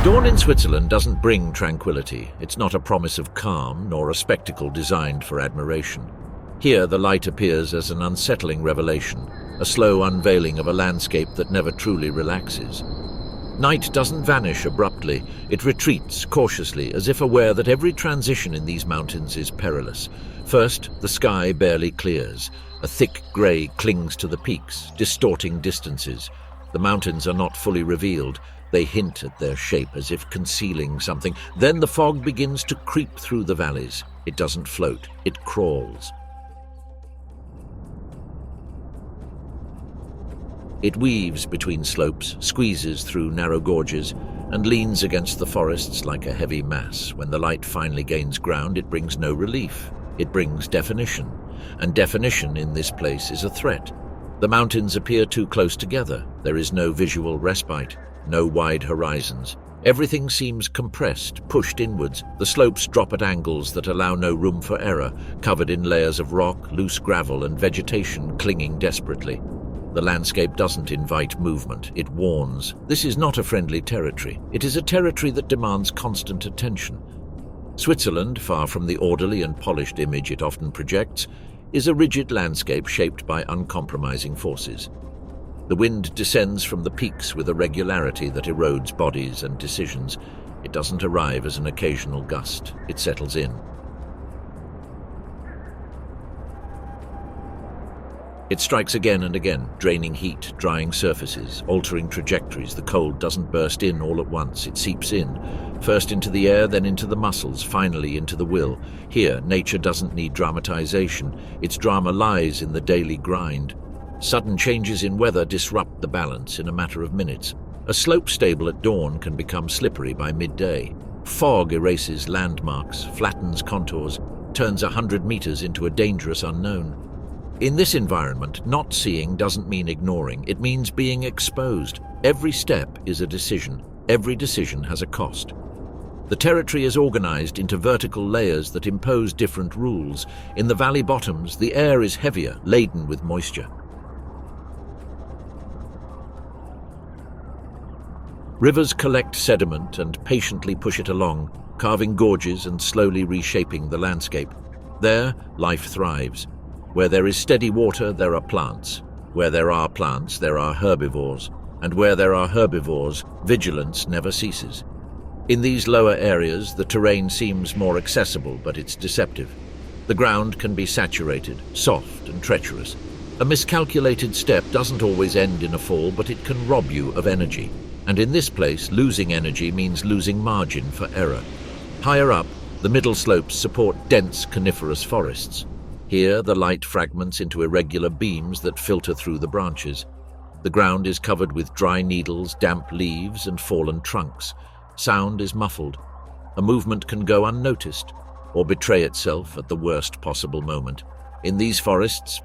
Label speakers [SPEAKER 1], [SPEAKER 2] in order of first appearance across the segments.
[SPEAKER 1] Dawn in Switzerland doesn't bring tranquility. It's not a promise of calm, nor a spectacle designed for admiration. Here, the light appears as an unsettling revelation, a slow unveiling of a landscape that never truly relaxes. Night doesn't vanish abruptly. It retreats cautiously, as if aware that every transition in these mountains is perilous. First, the sky barely clears. A thick grey clings to the peaks, distorting distances. The mountains are not fully revealed. They hint at their shape as if concealing something. Then the fog begins to creep through the valleys. It doesn't float, it crawls. It weaves between slopes, squeezes through narrow gorges, and leans against the forests like a heavy mass. When the light finally gains ground, it brings no relief. It brings definition. And definition in this place is a threat. The mountains appear too close together. There is no visual respite. No wide horizons. Everything seems compressed, pushed inwards. The slopes drop at angles that allow no room for error, covered in layers of rock, loose gravel, and vegetation clinging desperately. The landscape doesn't invite movement, it warns. This is not a friendly territory. It is a territory that demands constant attention. Switzerland, far from the orderly and polished image it often projects, is a rigid landscape shaped by uncompromising forces. The wind descends from the peaks with a regularity that erodes bodies and decisions. It doesn't arrive as an occasional gust. It settles in. It strikes again and again, draining heat, drying surfaces, altering trajectories. The cold doesn't burst in all at once. It seeps in, first into the air, then into the muscles, finally into the will. Here, nature doesn't need dramatization. Its drama lies in the daily grind. Sudden changes in weather disrupt the balance in a matter of minutes. A slope stable at dawn can become slippery by midday. Fog erases landmarks, flattens contours, turns 100 meters into a dangerous unknown. In this environment, not seeing doesn't mean ignoring. It means being exposed. Every step is a decision. Every decision has a cost. The territory is organized into vertical layers that impose different rules. In the valley bottoms, the air is heavier, laden with moisture. Rivers collect sediment and patiently push it along, carving gorges and slowly reshaping the landscape. There, life thrives. Where there is steady water, there are plants. Where there are plants, there are herbivores. And where there are herbivores, vigilance never ceases. In these lower areas, the terrain seems more accessible, but it's deceptive. The ground can be saturated, soft and treacherous. A miscalculated step doesn't always end in a fall, but it can rob you of energy. And in this place, losing energy means losing margin for error. Higher up, the middle slopes support dense coniferous forests. Here, the light fragments into irregular beams that filter through the branches. The ground is covered with dry needles, damp leaves, and fallen trunks. Sound is muffled. A movement can go unnoticed, or betray itself at the worst possible moment. In these forests,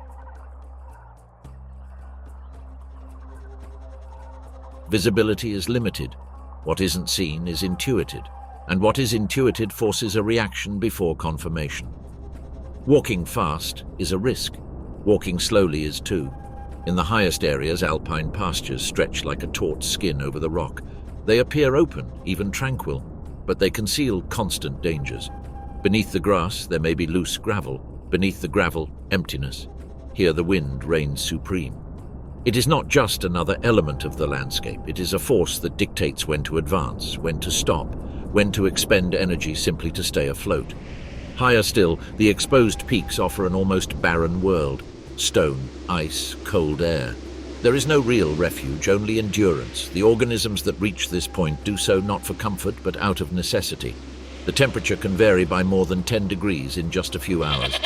[SPEAKER 1] visibility is limited. What isn't seen is intuited, and what is intuited forces a reaction before confirmation. Walking fast is a risk. Walking slowly is too. In the highest areas, alpine pastures stretch like a taut skin over the rock. They appear open, even tranquil, but they conceal constant dangers. Beneath the grass, there may be loose gravel. Beneath the gravel, emptiness. Here the wind reigns supreme. It is not just another element of the landscape. It is a force that dictates when to advance, when to stop, when to expend energy simply to stay afloat. Higher still, the exposed peaks offer an almost barren world. Stone, ice, cold air. There is no real refuge, only endurance. The organisms that reach this point do so not for comfort, but out of necessity. The temperature can vary by more than 10 degrees in just a few hours.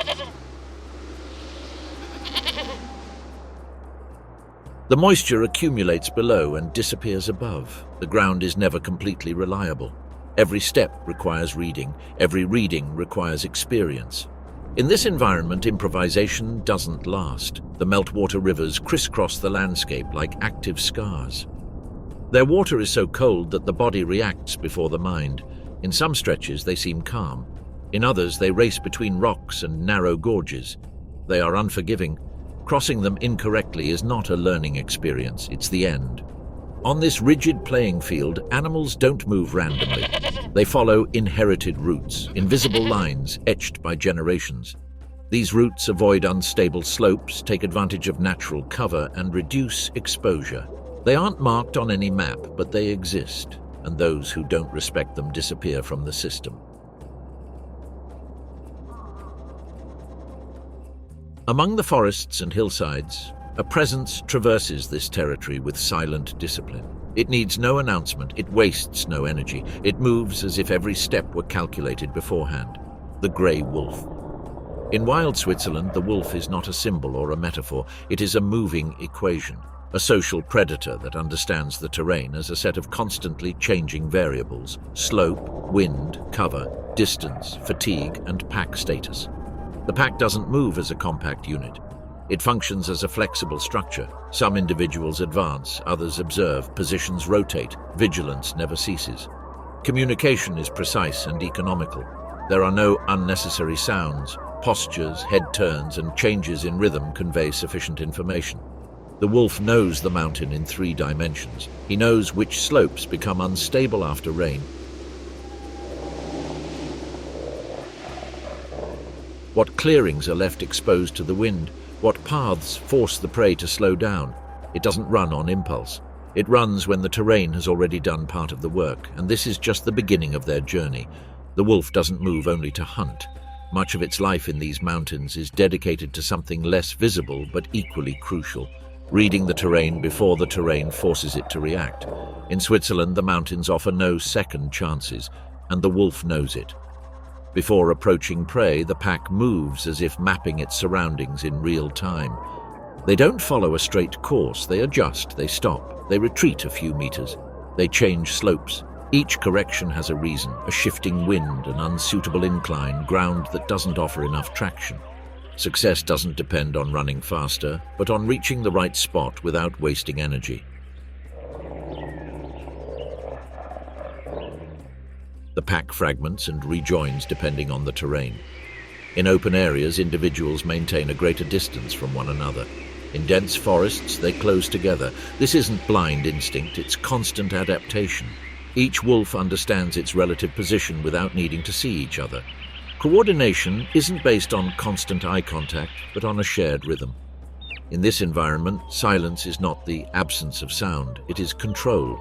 [SPEAKER 1] The moisture accumulates below and disappears above. The ground is never completely reliable. Every step requires reading. Every reading requires experience. In this environment, improvisation doesn't last. The meltwater rivers crisscross the landscape like active scars. Their water is so cold that the body reacts before the mind. In some stretches, they seem calm. In others, they race between rocks and narrow gorges. They are unforgiving. Crossing them incorrectly is not a learning experience, it's the end. On this rigid playing field, animals don't move randomly. They follow inherited routes, invisible lines etched by generations. These routes avoid unstable slopes, take advantage of natural cover, and reduce exposure. They aren't marked on any map, but they exist, and those who don't respect them disappear from the system. Among the forests and hillsides, a presence traverses this territory with silent discipline. It needs no announcement, it wastes no energy. It moves as if every step were calculated beforehand. The grey wolf. In wild Switzerland, the wolf is not a symbol or a metaphor. It is a moving equation, a social predator that understands the terrain as a set of constantly changing variables: slope, wind, cover, distance, fatigue, and pack status. The pack doesn't move as a compact unit. It functions as a flexible structure. Some individuals advance, others observe, positions rotate, vigilance never ceases. Communication is precise and economical. There are no unnecessary sounds. Postures, head turns, and changes in rhythm convey sufficient information. The wolf knows the mountain in 3 dimensions. He knows which slopes become unstable after rain. What clearings are left exposed to the wind? What paths force the prey to slow down? It doesn't run on impulse. It runs when the terrain has already done part of the work, and this is just the beginning of their journey. The wolf doesn't move only to hunt. Much of its life in these mountains is dedicated to something less visible but equally crucial: reading the terrain before the terrain forces it to react. In Switzerland, the mountains offer no second chances, and the wolf knows it. Before approaching prey, the pack moves as if mapping its surroundings in real time. They don't follow a straight course, they adjust, they stop, they retreat a few meters, they change slopes. Each correction has a reason: a shifting wind, an unsuitable incline, ground that doesn't offer enough traction. Success doesn't depend on running faster, but on reaching the right spot without wasting energy. The pack fragments and rejoins depending on the terrain. In open areas, individuals maintain a greater distance from one another. In dense forests, they close together. This isn't blind instinct, it's constant adaptation. Each wolf understands its relative position without needing to see each other. Coordination isn't based on constant eye contact, but on a shared rhythm. In this environment, silence is not the absence of sound, it is control.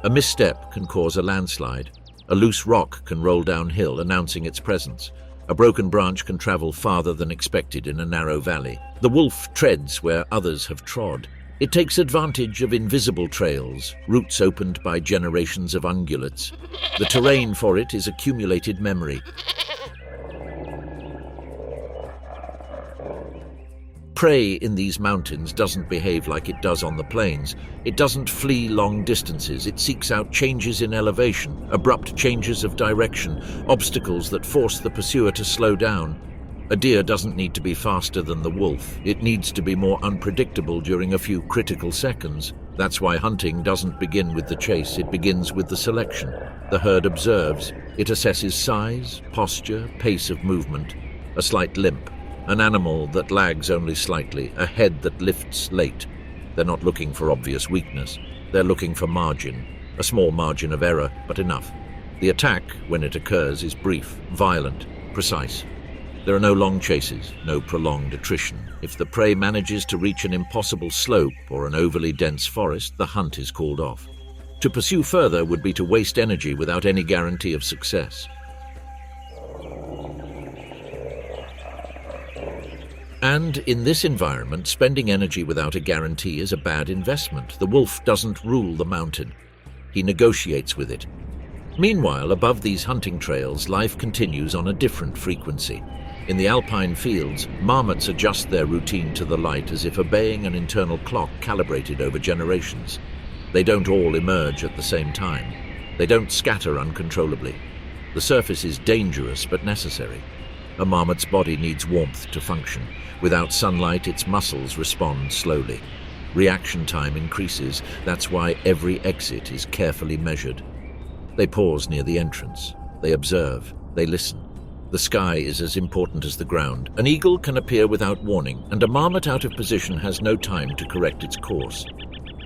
[SPEAKER 1] A misstep can cause a landslide. A loose rock can roll downhill, announcing its presence. A broken branch can travel farther than expected in a narrow valley. The wolf treads where others have trod. It takes advantage of invisible trails, routes opened by generations of ungulates. The terrain for it is accumulated memory. Prey in these mountains doesn't behave like it does on the plains. It doesn't flee long distances. It seeks out changes in elevation, abrupt changes of direction, obstacles that force the pursuer to slow down. A deer doesn't need to be faster than the wolf. It needs to be more unpredictable during a few critical seconds. That's why hunting doesn't begin with the chase, it begins with the selection. The herd observes. It assesses size, posture, pace of movement. A slight limp. An animal that lags only slightly, a head that lifts late. They're not looking for obvious weakness. They're looking for margin, a small margin of error, but enough. The attack, when it occurs, is brief, violent, precise. There are no long chases, no prolonged attrition. If the prey manages to reach an impossible slope or an overly dense forest, the hunt is called off. To pursue further would be to waste energy without any guarantee of success. And in this environment, spending energy without a guarantee is a bad investment. The wolf doesn't rule the mountain. He negotiates with it. Meanwhile, above these hunting trails, life continues on a different frequency. In the alpine fields, marmots adjust their routine to the light as if obeying an internal clock calibrated over generations. They don't all emerge at the same time. They don't scatter uncontrollably. The surface is dangerous but necessary. A marmot's body needs warmth to function. Without sunlight, its muscles respond slowly. Reaction time increases. That's why every exit is carefully measured. They pause near the entrance. They observe. They listen. The sky is as important as the ground. An eagle can appear without warning, and a marmot out of position has no time to correct its course.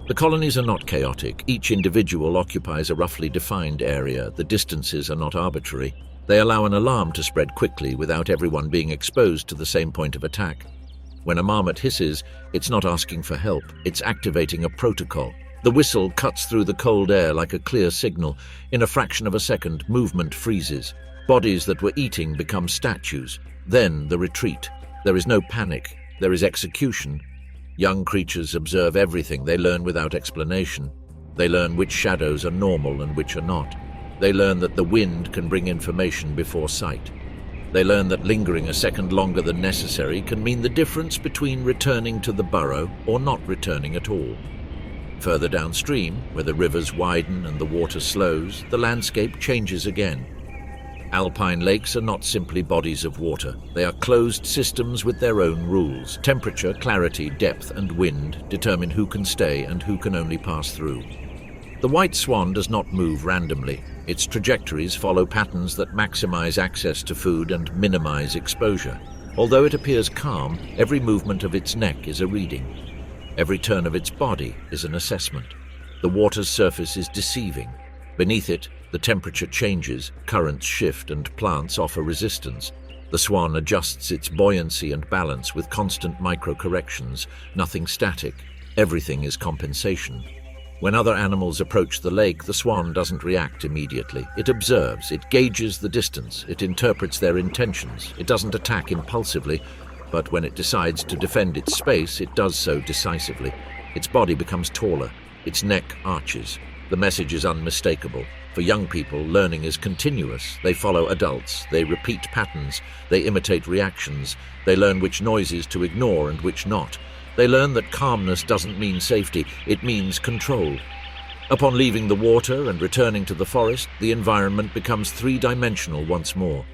[SPEAKER 1] The colonies are not chaotic. Each individual occupies a roughly defined area. The distances are not arbitrary. They allow an alarm to spread quickly without everyone being exposed to the same point of attack. When a marmot hisses, it's not asking for help. It's activating a protocol. The whistle cuts through the cold air like a clear signal. In a fraction of a second, movement freezes. Bodies that were eating become statues. Then the retreat. There is no panic. There is execution. Young creatures observe everything. They learn without explanation. They learn which shadows are normal and which are not. They learn that the wind can bring information before sight. They learn that lingering a second longer than necessary can mean the difference between returning to the burrow or not returning at all. Further downstream, where the rivers widen and the water slows, the landscape changes again. Alpine lakes are not simply bodies of water. They are closed systems with their own rules. Temperature, clarity, depth, and wind determine who can stay and who can only pass through. The white swan does not move randomly. Its trajectories follow patterns that maximize access to food and minimize exposure. Although it appears calm, every movement of its neck is a reading. Every turn of its body is an assessment. The water's surface is deceiving. Beneath it, the temperature changes, currents shift, and plants offer resistance. The swan adjusts its buoyancy and balance with constant micro-corrections. Nothing static. Everything is compensation. When other animals approach the lake, the swan doesn't react immediately. It observes, it gauges the distance, it interprets their intentions. It doesn't attack impulsively, but when it decides to defend its space, it does so decisively. Its body becomes taller, its neck arches. The message is unmistakable. For young people, learning is continuous. They follow adults, they repeat patterns, they imitate reactions, they learn which noises to ignore and which not. They learn that calmness doesn't mean safety, it means control. Upon leaving the water and returning to the forest, the environment becomes three-dimensional once more.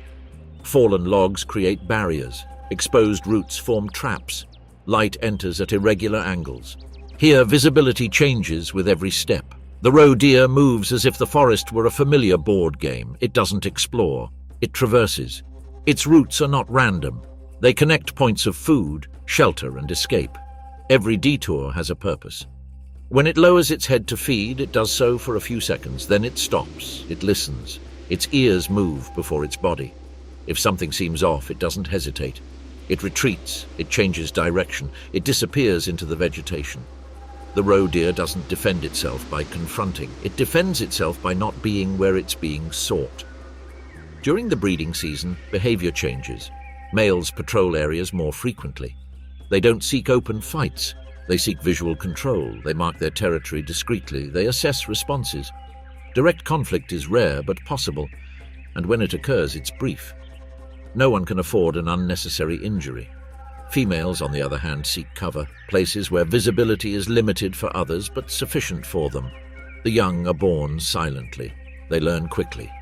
[SPEAKER 1] Fallen logs create barriers. Exposed roots form traps. Light enters at irregular angles. Here, visibility changes with every step. The roe deer moves as if the forest were a familiar board game. It doesn't explore. It traverses. Its routes are not random. They connect points of food, shelter, and escape. Every detour has a purpose. When it lowers its head to feed, it does so for a few seconds. Then it stops. It listens. Its ears move before its body. If something seems off, it doesn't hesitate. It retreats. It changes direction. It disappears into the vegetation. The roe deer doesn't defend itself by confronting. It defends itself by not being where it's being sought. During the breeding season, behavior changes. Males patrol areas more frequently. They don't seek open fights. They seek visual control. They mark their territory discreetly. They assess responses. Direct conflict is rare but possible, and when it occurs, it's brief. No one can afford an unnecessary injury. Females, on the other hand, seek cover, places where visibility is limited for others but sufficient for them. The young are born silently. They learn quickly.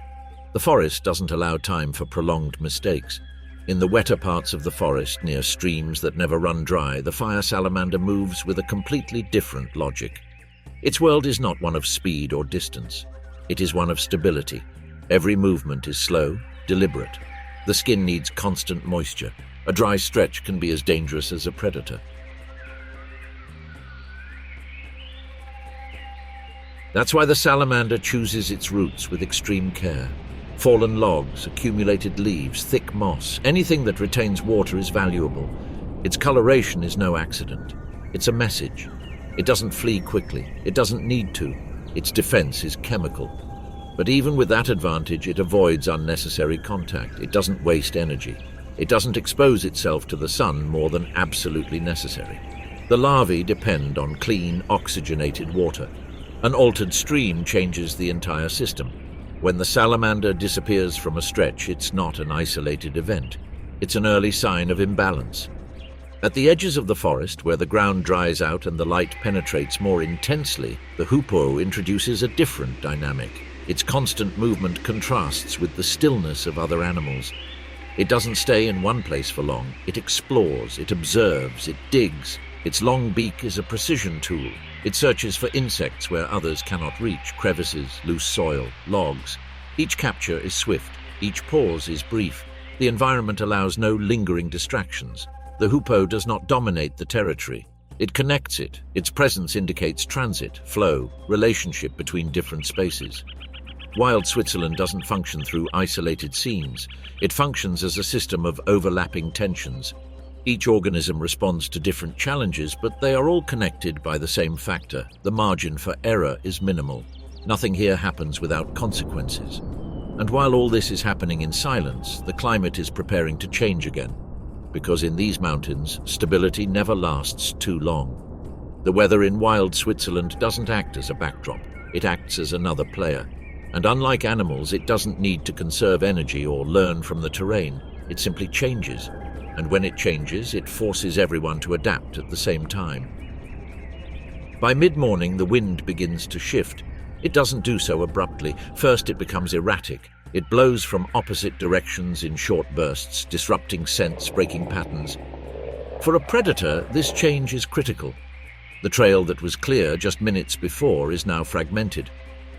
[SPEAKER 1] The forest doesn't allow time for prolonged mistakes. In the wetter parts of the forest, near streams that never run dry, the fire salamander moves with a completely different logic. Its world is not one of speed or distance. It is one of stability. Every movement is slow, deliberate. The skin needs constant moisture. A dry stretch can be as dangerous as a predator. That's why the salamander chooses its routes with extreme care. Fallen logs, accumulated leaves, thick moss, anything that retains water is valuable. Its coloration is no accident. It's a message. It doesn't flee quickly. It doesn't need to. Its defense is chemical. But even with that advantage, it avoids unnecessary contact. It doesn't waste energy. It doesn't expose itself to the sun more than absolutely necessary. The larvae depend on clean, oxygenated water. An altered stream changes the entire system. When the salamander disappears from a stretch, it's not an isolated event. It's an early sign of imbalance. At the edges of the forest, where the ground dries out and the light penetrates more intensely, the hoopoe introduces a different dynamic. Its constant movement contrasts with the stillness of other animals. It doesn't stay in one place for long. It explores, it observes, it digs. Its long beak is a precision tool. It searches for insects where others cannot reach, crevices, loose soil, logs. Each capture is swift. Each pause is brief. The environment allows no lingering distractions. The hoopoe does not dominate the territory. It connects it. Its presence indicates transit, flow, relationship between different spaces. Wild Switzerland doesn't function through isolated scenes. It functions as a system of overlapping tensions. Each organism responds to different challenges, but they are all connected by the same factor. The margin for error is minimal. Nothing here happens without consequences. And while all this is happening in silence, the climate is preparing to change again. Because in these mountains, stability never lasts too long. The weather in wild Switzerland doesn't act as a backdrop. It acts as another player. And unlike animals, it doesn't need to conserve energy or learn from the terrain. It simply changes. And when it changes, it forces everyone to adapt at the same time. By mid-morning, the wind begins to shift. It doesn't do so abruptly. First, it becomes erratic. It blows from opposite directions in short bursts, disrupting scents, breaking patterns. For a predator, this change is critical. The trail that was clear just minutes before is now fragmented.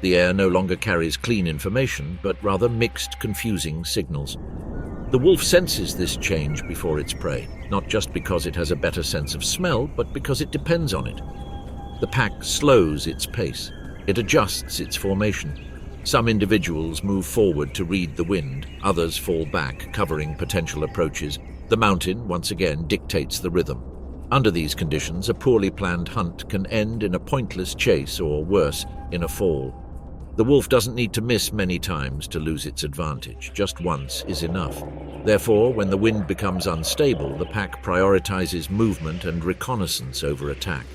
[SPEAKER 1] The air no longer carries clean information, but rather mixed, confusing signals. The wolf senses this change before its prey, not just because it has a better sense of smell, but because it depends on it. The pack slows its pace. It adjusts its formation. Some individuals move forward to read the wind, others fall back, covering potential approaches. The mountain, once again, dictates the rhythm. Under these conditions, a poorly planned hunt can end in a pointless chase or, worse, in a fall. The wolf doesn't need to miss many times to lose its advantage. Just once is enough. Therefore, when the wind becomes unstable, the pack prioritizes movement and reconnaissance over attack.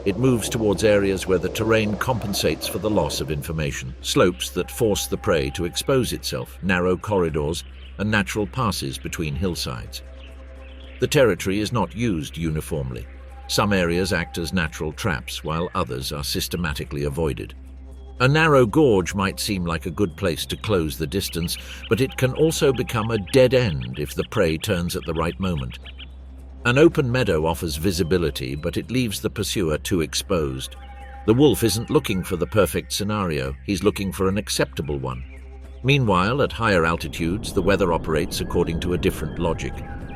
[SPEAKER 1] It moves towards areas where the terrain compensates for the loss of information, slopes that force the prey to expose itself, narrow corridors, and natural passes between hillsides. The territory is not used uniformly. Some areas act as natural traps, while others are systematically avoided. A narrow gorge might seem like a good place to close the distance, but it can also become a dead end if the prey turns at the right moment. An open meadow offers visibility, but it leaves the pursuer too exposed. The wolf isn't looking for the perfect scenario, he's looking for an acceptable one. Meanwhile, at higher altitudes, the weather operates according to a different logic.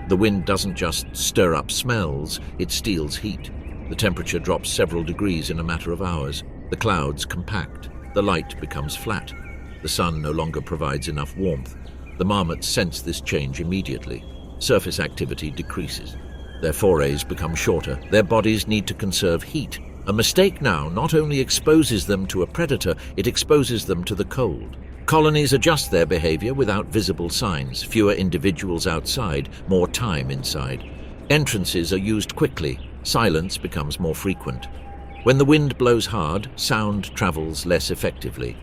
[SPEAKER 1] The wind doesn't just stir up smells, it steals heat. The temperature drops several degrees in a matter of hours. The clouds compact. The light becomes flat. The sun no longer provides enough warmth. The marmots sense this change immediately. Surface activity decreases. Their forays become shorter. Their bodies need to conserve heat. A mistake now not only exposes them to a predator, it exposes them to the cold. Colonies adjust their behavior without visible signs. Fewer individuals outside, more time inside. Entrances are used quickly. Silence becomes more frequent. When the wind blows hard, sound travels less effectively.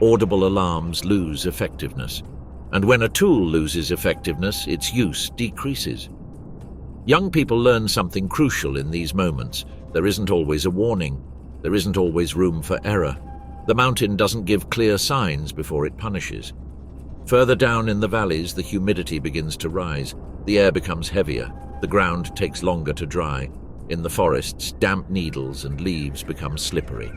[SPEAKER 1] Audible alarms lose effectiveness. And when a tool loses effectiveness, its use decreases. Young people learn something crucial in these moments. There isn't always a warning. There isn't always room for error. The mountain doesn't give clear signs before it punishes. Further down in the valleys, the humidity begins to rise. The air becomes heavier. The ground takes longer to dry. In the forests, damp needles and leaves become slippery.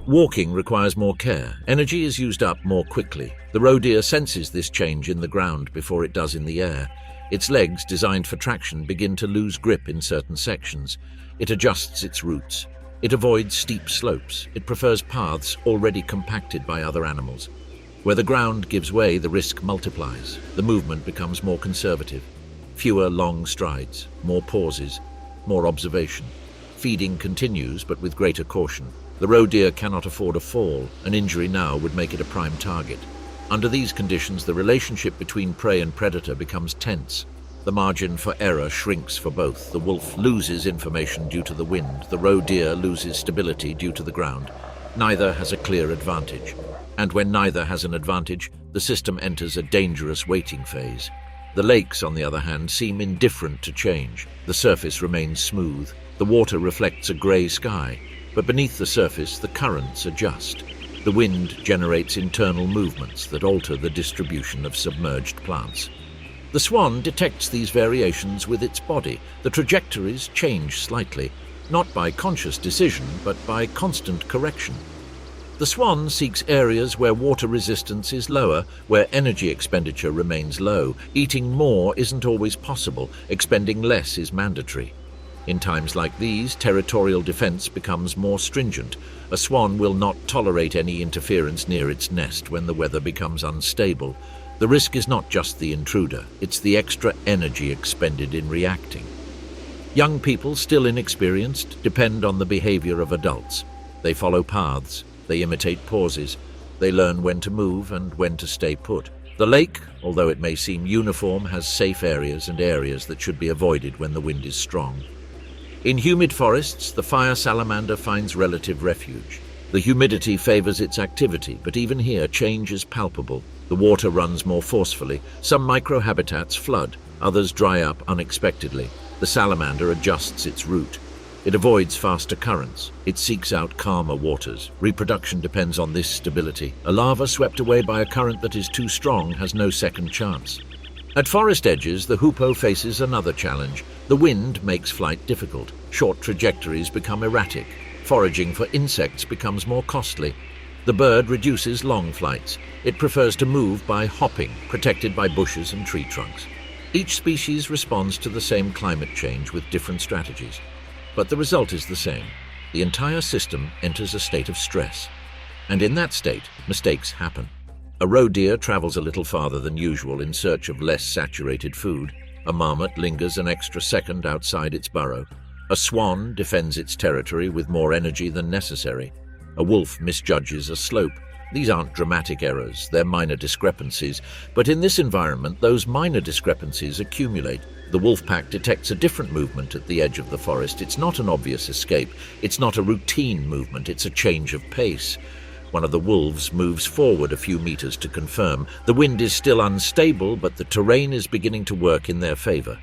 [SPEAKER 1] Walking requires more care. Energy is used up more quickly. The roe deer senses this change in the ground before it does in the air. Its legs, designed for traction, begin to lose grip in certain sections. It adjusts its routes. It avoids steep slopes. It prefers paths already compacted by other animals. Where the ground gives way, the risk multiplies. The movement becomes more conservative. Fewer long strides, more pauses, more observation. Feeding continues, but with greater caution. The roe deer cannot afford a fall. An injury now would make it a prime target. Under these conditions, the relationship between prey and predator becomes tense. The margin for error shrinks for both. The wolf loses information due to the wind. The roe deer loses stability due to the ground. Neither has a clear advantage. And when neither has an advantage, the system enters a dangerous waiting phase. The lakes, on the other hand, seem indifferent to change. The surface remains smooth. The water reflects a grey sky. But beneath the surface, the currents adjust. The wind generates internal movements that alter the distribution of submerged plants. The swan detects these variations with its body. The trajectories change slightly, not by conscious decision, but by constant correction. The swan seeks areas where water resistance is lower, where energy expenditure remains low. Eating more isn't always possible, expending less is mandatory. In times like these, territorial defense becomes more stringent. A swan will not tolerate any interference near its nest when the weather becomes unstable. The risk is not just the intruder, it's the extra energy expended in reacting. Young people, still inexperienced, depend on the behavior of adults. They follow paths. They imitate pauses. They learn when to move and when to stay put. The lake, although it may seem uniform, has safe areas and areas that should be avoided when the wind is strong. In humid forests, the fire salamander finds relative refuge. The humidity favors its activity, but even here change is palpable. The water runs more forcefully. Some microhabitats flood, others dry up unexpectedly. The salamander adjusts its route. It avoids faster currents. It seeks out calmer waters. Reproduction depends on this stability. A larva swept away by a current that is too strong has no second chance. At forest edges, the hoopoe faces another challenge. The wind makes flight difficult. Short trajectories become erratic. Foraging for insects becomes more costly. The bird reduces long flights. It prefers to move by hopping, protected by bushes and tree trunks. Each species responds to the same climate change with different strategies. But the result is the same. The entire system enters a state of stress. And in that state, mistakes happen. A roe deer travels a little farther than usual in search of less saturated food. A marmot lingers an extra second outside its burrow. A swan defends its territory with more energy than necessary. A wolf misjudges a slope. These aren't dramatic errors, they're minor discrepancies. But in this environment, those minor discrepancies accumulate. The wolf pack detects a different movement at the edge of the forest. It's not an obvious escape. It's not a routine movement. It's a change of pace. One of the wolves moves forward a few meters to confirm. The wind is still unstable, but the terrain is beginning to work in their favor.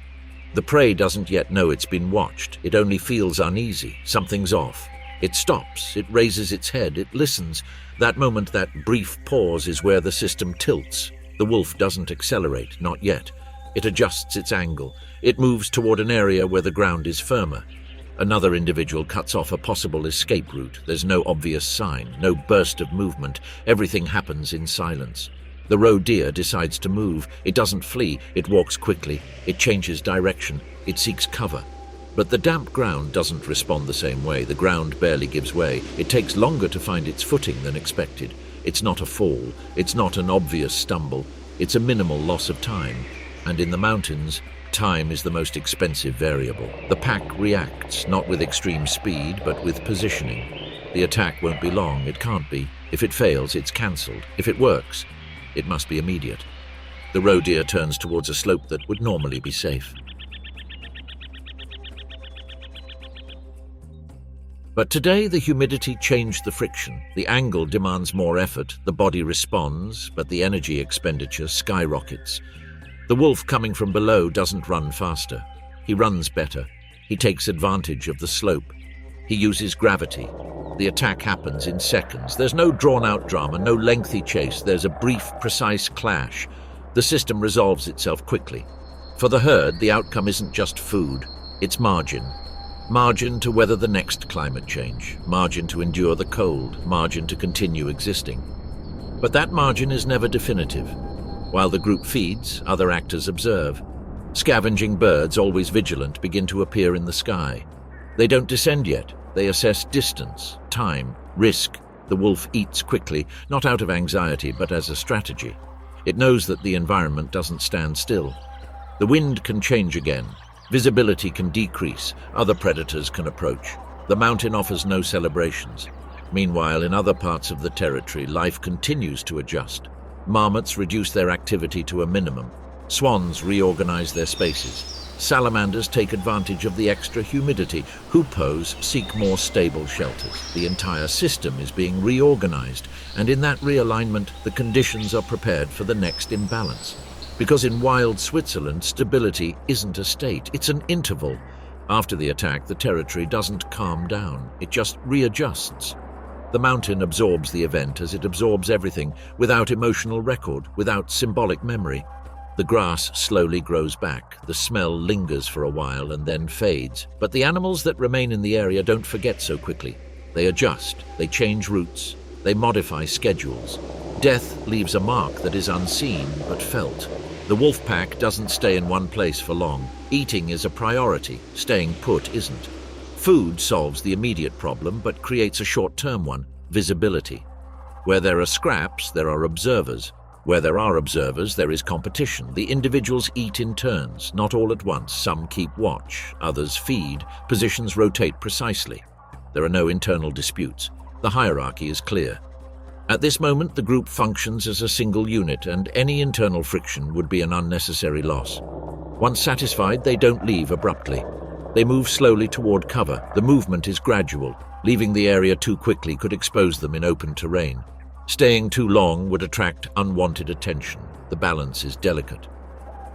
[SPEAKER 1] The prey doesn't yet know it's been watched. It only feels uneasy. Something's off. It stops. It raises its head. It listens. That moment, that brief pause, is where the system tilts. The wolf doesn't accelerate, not yet. It adjusts its angle. It moves toward an area where the ground is firmer. Another individual cuts off a possible escape route. There's no obvious sign, no burst of movement. Everything happens in silence. The roe deer decides to move. It doesn't flee. It walks quickly. It changes direction. It seeks cover. But the damp ground doesn't respond the same way. The ground barely gives way. It takes longer to find its footing than expected. It's not a fall. It's not an obvious stumble. It's a minimal loss of time. And in the mountains, time is the most expensive variable. The pack reacts, not with extreme speed, but with positioning. The attack won't be long. It can't be. If it fails, it's cancelled. If it works, it must be immediate. The roe deer turns towards a slope that would normally be safe. But today, the humidity changed the friction. The angle demands more effort. The body responds, but the energy expenditure skyrockets. The wolf coming from below doesn't run faster. He runs better. He takes advantage of the slope. He uses gravity. The attack happens in seconds. There's no drawn-out drama, no lengthy chase. There's a brief, precise clash. The system resolves itself quickly. For the herd, the outcome isn't just food. It's margin. Margin to weather the next climate change. Margin to endure the cold. Margin to continue existing. But that margin is never definitive. While the group feeds, other actors observe. Scavenging birds, always vigilant, begin to appear in the sky. They don't descend yet. They assess distance, time, risk. The wolf eats quickly, not out of anxiety, but as a strategy. It knows that the environment doesn't stand still. The wind can change again. Visibility can decrease. Other predators can approach. The mountain offers no celebrations. Meanwhile, in other parts of the territory, life continues to adjust. Marmots reduce their activity to a minimum. Swans reorganize their spaces. Salamanders take advantage of the extra humidity. Hoopoes seek more stable shelters. The entire system is being reorganized, and in that realignment, the conditions are prepared for the next imbalance. Because in wild Switzerland, stability isn't a state, it's an interval. After the attack, the territory doesn't calm down, it just readjusts. The mountain absorbs the event as it absorbs everything, without emotional record, without symbolic memory. The grass slowly grows back, the smell lingers for a while and then fades. But the animals that remain in the area don't forget so quickly. They adjust, they change routes, They modify schedules. Death leaves a mark that is unseen but felt. The wolf pack doesn't stay in one place for long. Eating is a priority, staying put isn't. Food solves the immediate problem but creates a short-term one, visibility. Where there are scraps, there are observers. Where there are observers, there is competition. The individuals eat in turns, not all at once. Some keep watch, others feed. Positions rotate precisely. There are no internal disputes. The hierarchy is clear. At this moment, the group functions as a single unit, and any internal friction would be an unnecessary loss. Once satisfied, they don't leave abruptly. They move slowly toward cover. The movement is gradual. Leaving the area too quickly could expose them in open terrain. Staying too long would attract unwanted attention. The balance is delicate.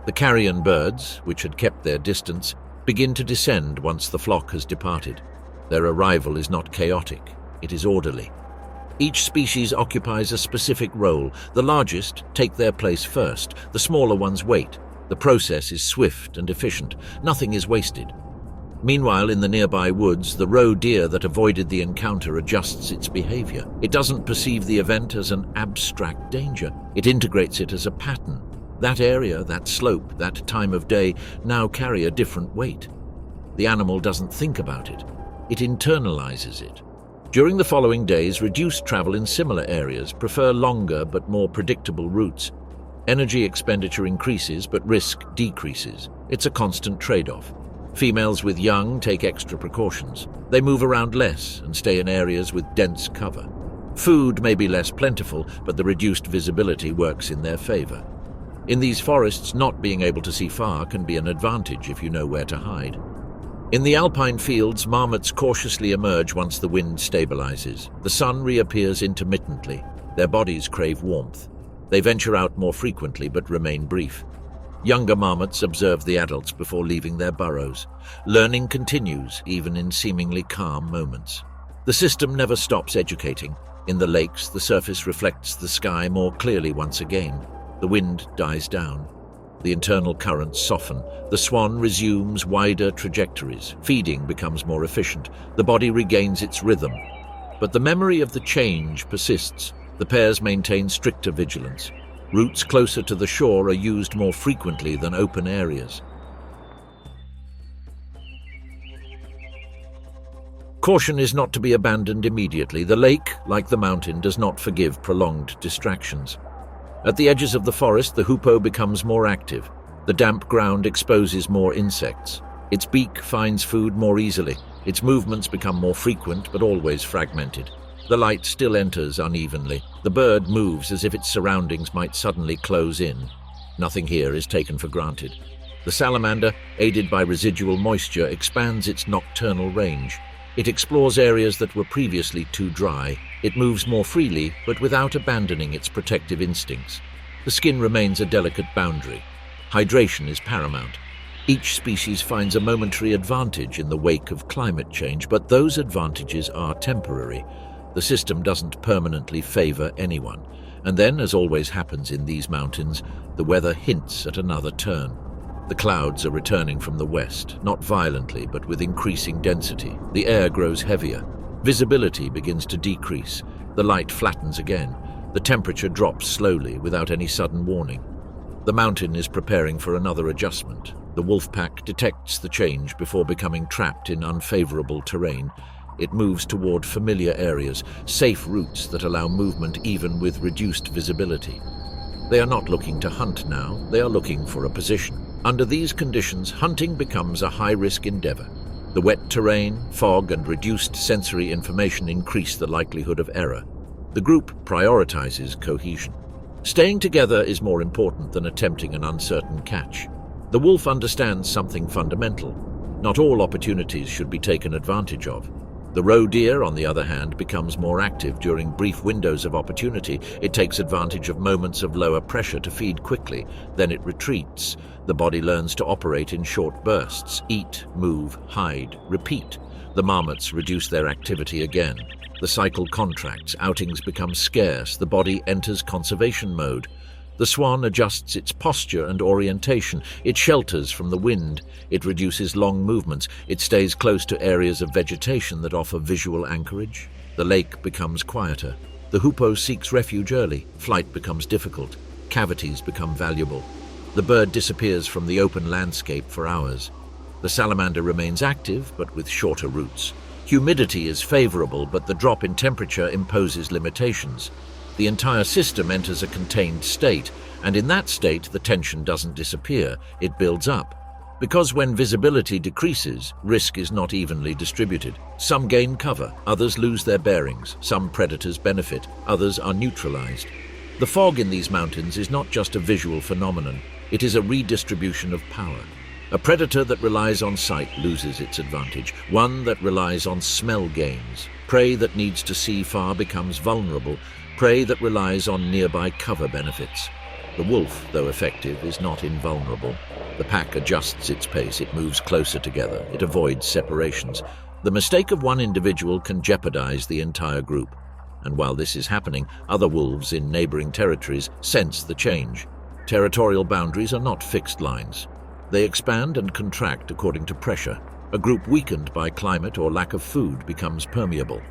[SPEAKER 1] The carrion birds, which had kept their distance, begin to descend once the flock has departed. Their arrival is not chaotic, it is orderly. Each species occupies a specific role. The largest take their place first, the smaller ones wait. The process is swift and efficient. Nothing is wasted. Meanwhile, in the nearby woods, the roe deer that avoided the encounter adjusts its behavior. It doesn't perceive the event as an abstract danger. It integrates it as a pattern. That area, that slope, that time of day now carry a different weight. The animal doesn't think about it. It internalizes it. During the following days, reduce travel in similar areas, prefer longer but more predictable routes. Energy expenditure increases but risk decreases. It's a constant trade-off. Females with young take extra precautions. They move around less and stay in areas with dense cover. Food may be less plentiful, but the reduced visibility works in their favor. In these forests, not being able to see far can be an advantage if you know where to hide. In the alpine fields, marmots cautiously emerge once the wind stabilizes. The sun reappears intermittently. Their bodies crave warmth. They venture out more frequently but remain brief. Younger marmots observe the adults before leaving their burrows. Learning continues, even in seemingly calm moments. The system never stops educating. In the lakes, the surface reflects the sky more clearly once again. The wind dies down. The internal currents soften. The swan resumes wider trajectories. Feeding becomes more efficient. The body regains its rhythm. But the memory of the change persists. The pairs maintain stricter vigilance. Routes closer to the shore are used more frequently than open areas. Caution is not to be abandoned immediately. The lake, like the mountain, does not forgive prolonged distractions. At the edges of the forest, the hoopoe becomes more active. The damp ground exposes more insects. Its beak finds food more easily. Its movements become more frequent but always fragmented. The light still enters unevenly. The bird moves as if its surroundings might suddenly close in. Nothing here is taken for granted. The salamander, aided by residual moisture, expands its nocturnal range. It explores areas that were previously too dry. It moves more freely, but without abandoning its protective instincts. The skin remains a delicate boundary. Hydration is paramount. Each species finds a momentary advantage in the wake of climate change, but those advantages are temporary. The system doesn't permanently favor anyone. And then, as always happens in these mountains, the weather hints at another turn. The clouds are returning from the west, not violently, but with increasing density. The air grows heavier. Visibility begins to decrease. The light flattens again. The temperature drops slowly, without any sudden warning. The mountain is preparing for another adjustment. The wolf pack detects the change before becoming trapped in unfavorable terrain. It moves toward familiar areas, safe routes that allow movement even with reduced visibility. They are not looking to hunt now, they are looking for a position. Under these conditions, hunting becomes a high-risk endeavor. The wet terrain, fog, and reduced sensory information increase the likelihood of error. The group prioritizes cohesion. Staying together is more important than attempting an uncertain catch. The wolf understands something fundamental. Not all opportunities should be taken advantage of. The roe deer, on the other hand, becomes more active during brief windows of opportunity. It takes advantage of moments of lower pressure to feed quickly. Then it retreats. The body learns to operate in short bursts. Eat, move, hide, repeat. The marmots reduce their activity again. The cycle contracts. Outings become scarce. The body enters conservation mode. The swan adjusts its posture and orientation. It shelters from the wind. It reduces long movements. It stays close to areas of vegetation that offer visual anchorage. The lake becomes quieter. The hoopoe seeks refuge early, flight becomes difficult, cavities become valuable. The bird disappears from the open landscape for hours. The salamander remains active, but with shorter routes. Humidity is favorable, but the drop in temperature imposes limitations. The entire system enters a contained state, and in that state the tension doesn't disappear, it builds up. Because when visibility decreases, risk is not evenly distributed. Some gain cover, others lose their bearings, some predators benefit, others are neutralized. The fog in these mountains is not just a visual phenomenon, it is a redistribution of power. A predator that relies on sight loses its advantage, one that relies on smell gains. Prey that needs to see far becomes vulnerable, prey that relies on nearby cover benefits. The wolf, though effective, is not invulnerable. The pack adjusts its pace, it moves closer together, it avoids separations. The mistake of one individual can jeopardize the entire group. And while this is happening, other wolves in neighboring territories sense the change. Territorial boundaries are not fixed lines. They expand and contract according to pressure. A group weakened by climate or lack of food becomes permeable.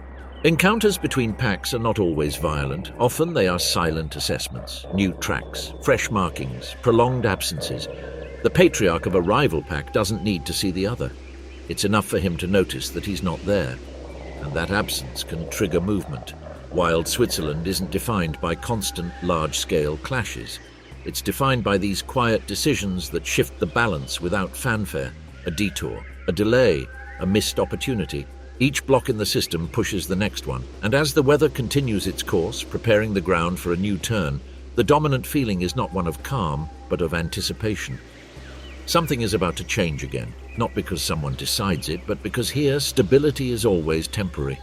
[SPEAKER 1] Encounters between packs are not always violent. Often they are silent assessments, new tracks, fresh markings, prolonged absences. The patriarch of a rival pack doesn't need to see the other. It's enough for him to notice that he's not there. And that absence can trigger movement. Wild Switzerland isn't defined by constant, large-scale clashes. It's defined by these quiet decisions that shift the balance without fanfare, a detour, a delay, a missed opportunity. Each block in the system pushes the next one, and as the weather continues its course, preparing the ground for a new turn, the dominant feeling is not one of calm, but of anticipation. Something is about to change again, not because someone decides it, but because here stability is always temporary.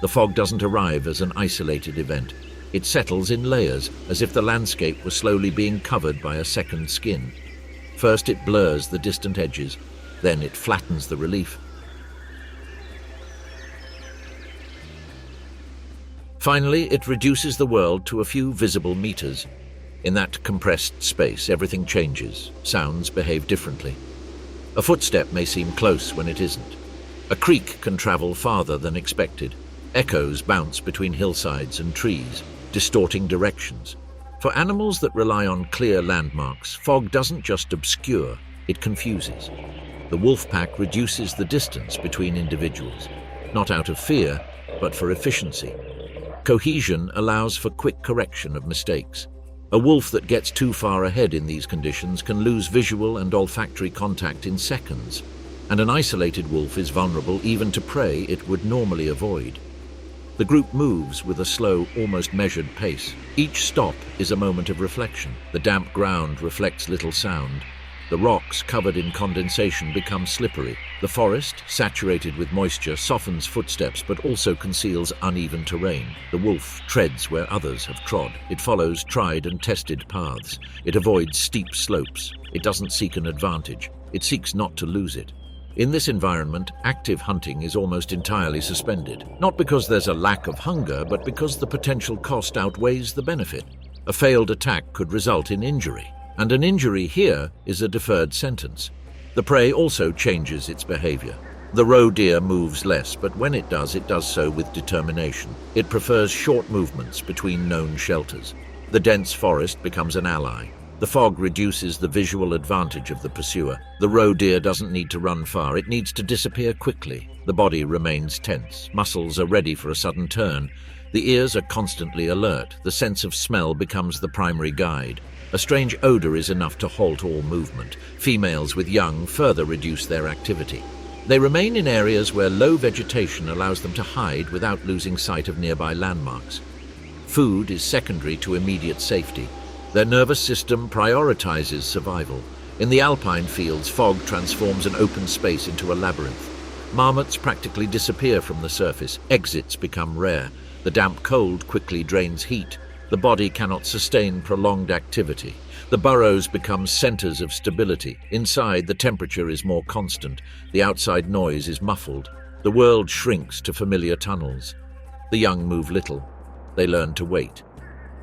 [SPEAKER 1] The fog doesn't arrive as an isolated event. It settles in layers, as if the landscape were slowly being covered by a second skin. First it blurs the distant edges, then it flattens the relief. Finally, it reduces the world to a few visible meters. In that compressed space, everything changes. Sounds behave differently. A footstep may seem close when it isn't. A creek can travel farther than expected. Echoes bounce between hillsides and trees, distorting directions. For animals that rely on clear landmarks, fog doesn't just obscure, it confuses. The wolf pack reduces the distance between individuals, not out of fear, but for efficiency. Cohesion allows for quick correction of mistakes. A wolf that gets too far ahead in these conditions can lose visual and olfactory contact in seconds, and an isolated wolf is vulnerable even to prey it would normally avoid. The group moves with a slow, almost measured pace. Each stop is a moment of reflection. The damp ground reflects little sound. The rocks, covered in condensation, become slippery. The forest, saturated with moisture, softens footsteps but also conceals uneven terrain. The wolf treads where others have trod. It follows tried and tested paths. It avoids steep slopes. It doesn't seek an advantage. It seeks not to lose it. In this environment, active hunting is almost entirely suspended. Not because there's a lack of hunger, but because the potential cost outweighs the benefit. A failed attack could result in injury. And an injury here is a deferred sentence. The prey also changes its behavior. The roe deer moves less, but when it does so with determination. It prefers short movements between known shelters. The dense forest becomes an ally. The fog reduces the visual advantage of the pursuer. The roe deer doesn't need to run far, it needs to disappear quickly. The body remains tense, muscles are ready for a sudden turn. The ears are constantly alert, the sense of smell becomes the primary guide. A strange odor is enough to halt all movement. Females with young further reduce their activity. They remain in areas where low vegetation allows them to hide without losing sight of nearby landmarks. Food is secondary to immediate safety. Their nervous system prioritizes survival. In the alpine fields, fog transforms an open space into a labyrinth. Marmots practically disappear from the surface. Exits become rare. The damp cold quickly drains heat. The body cannot sustain prolonged activity. The burrows become centers of stability. Inside, the temperature is more constant. The outside noise is muffled. The world shrinks to familiar tunnels. The young move little. They learn to wait.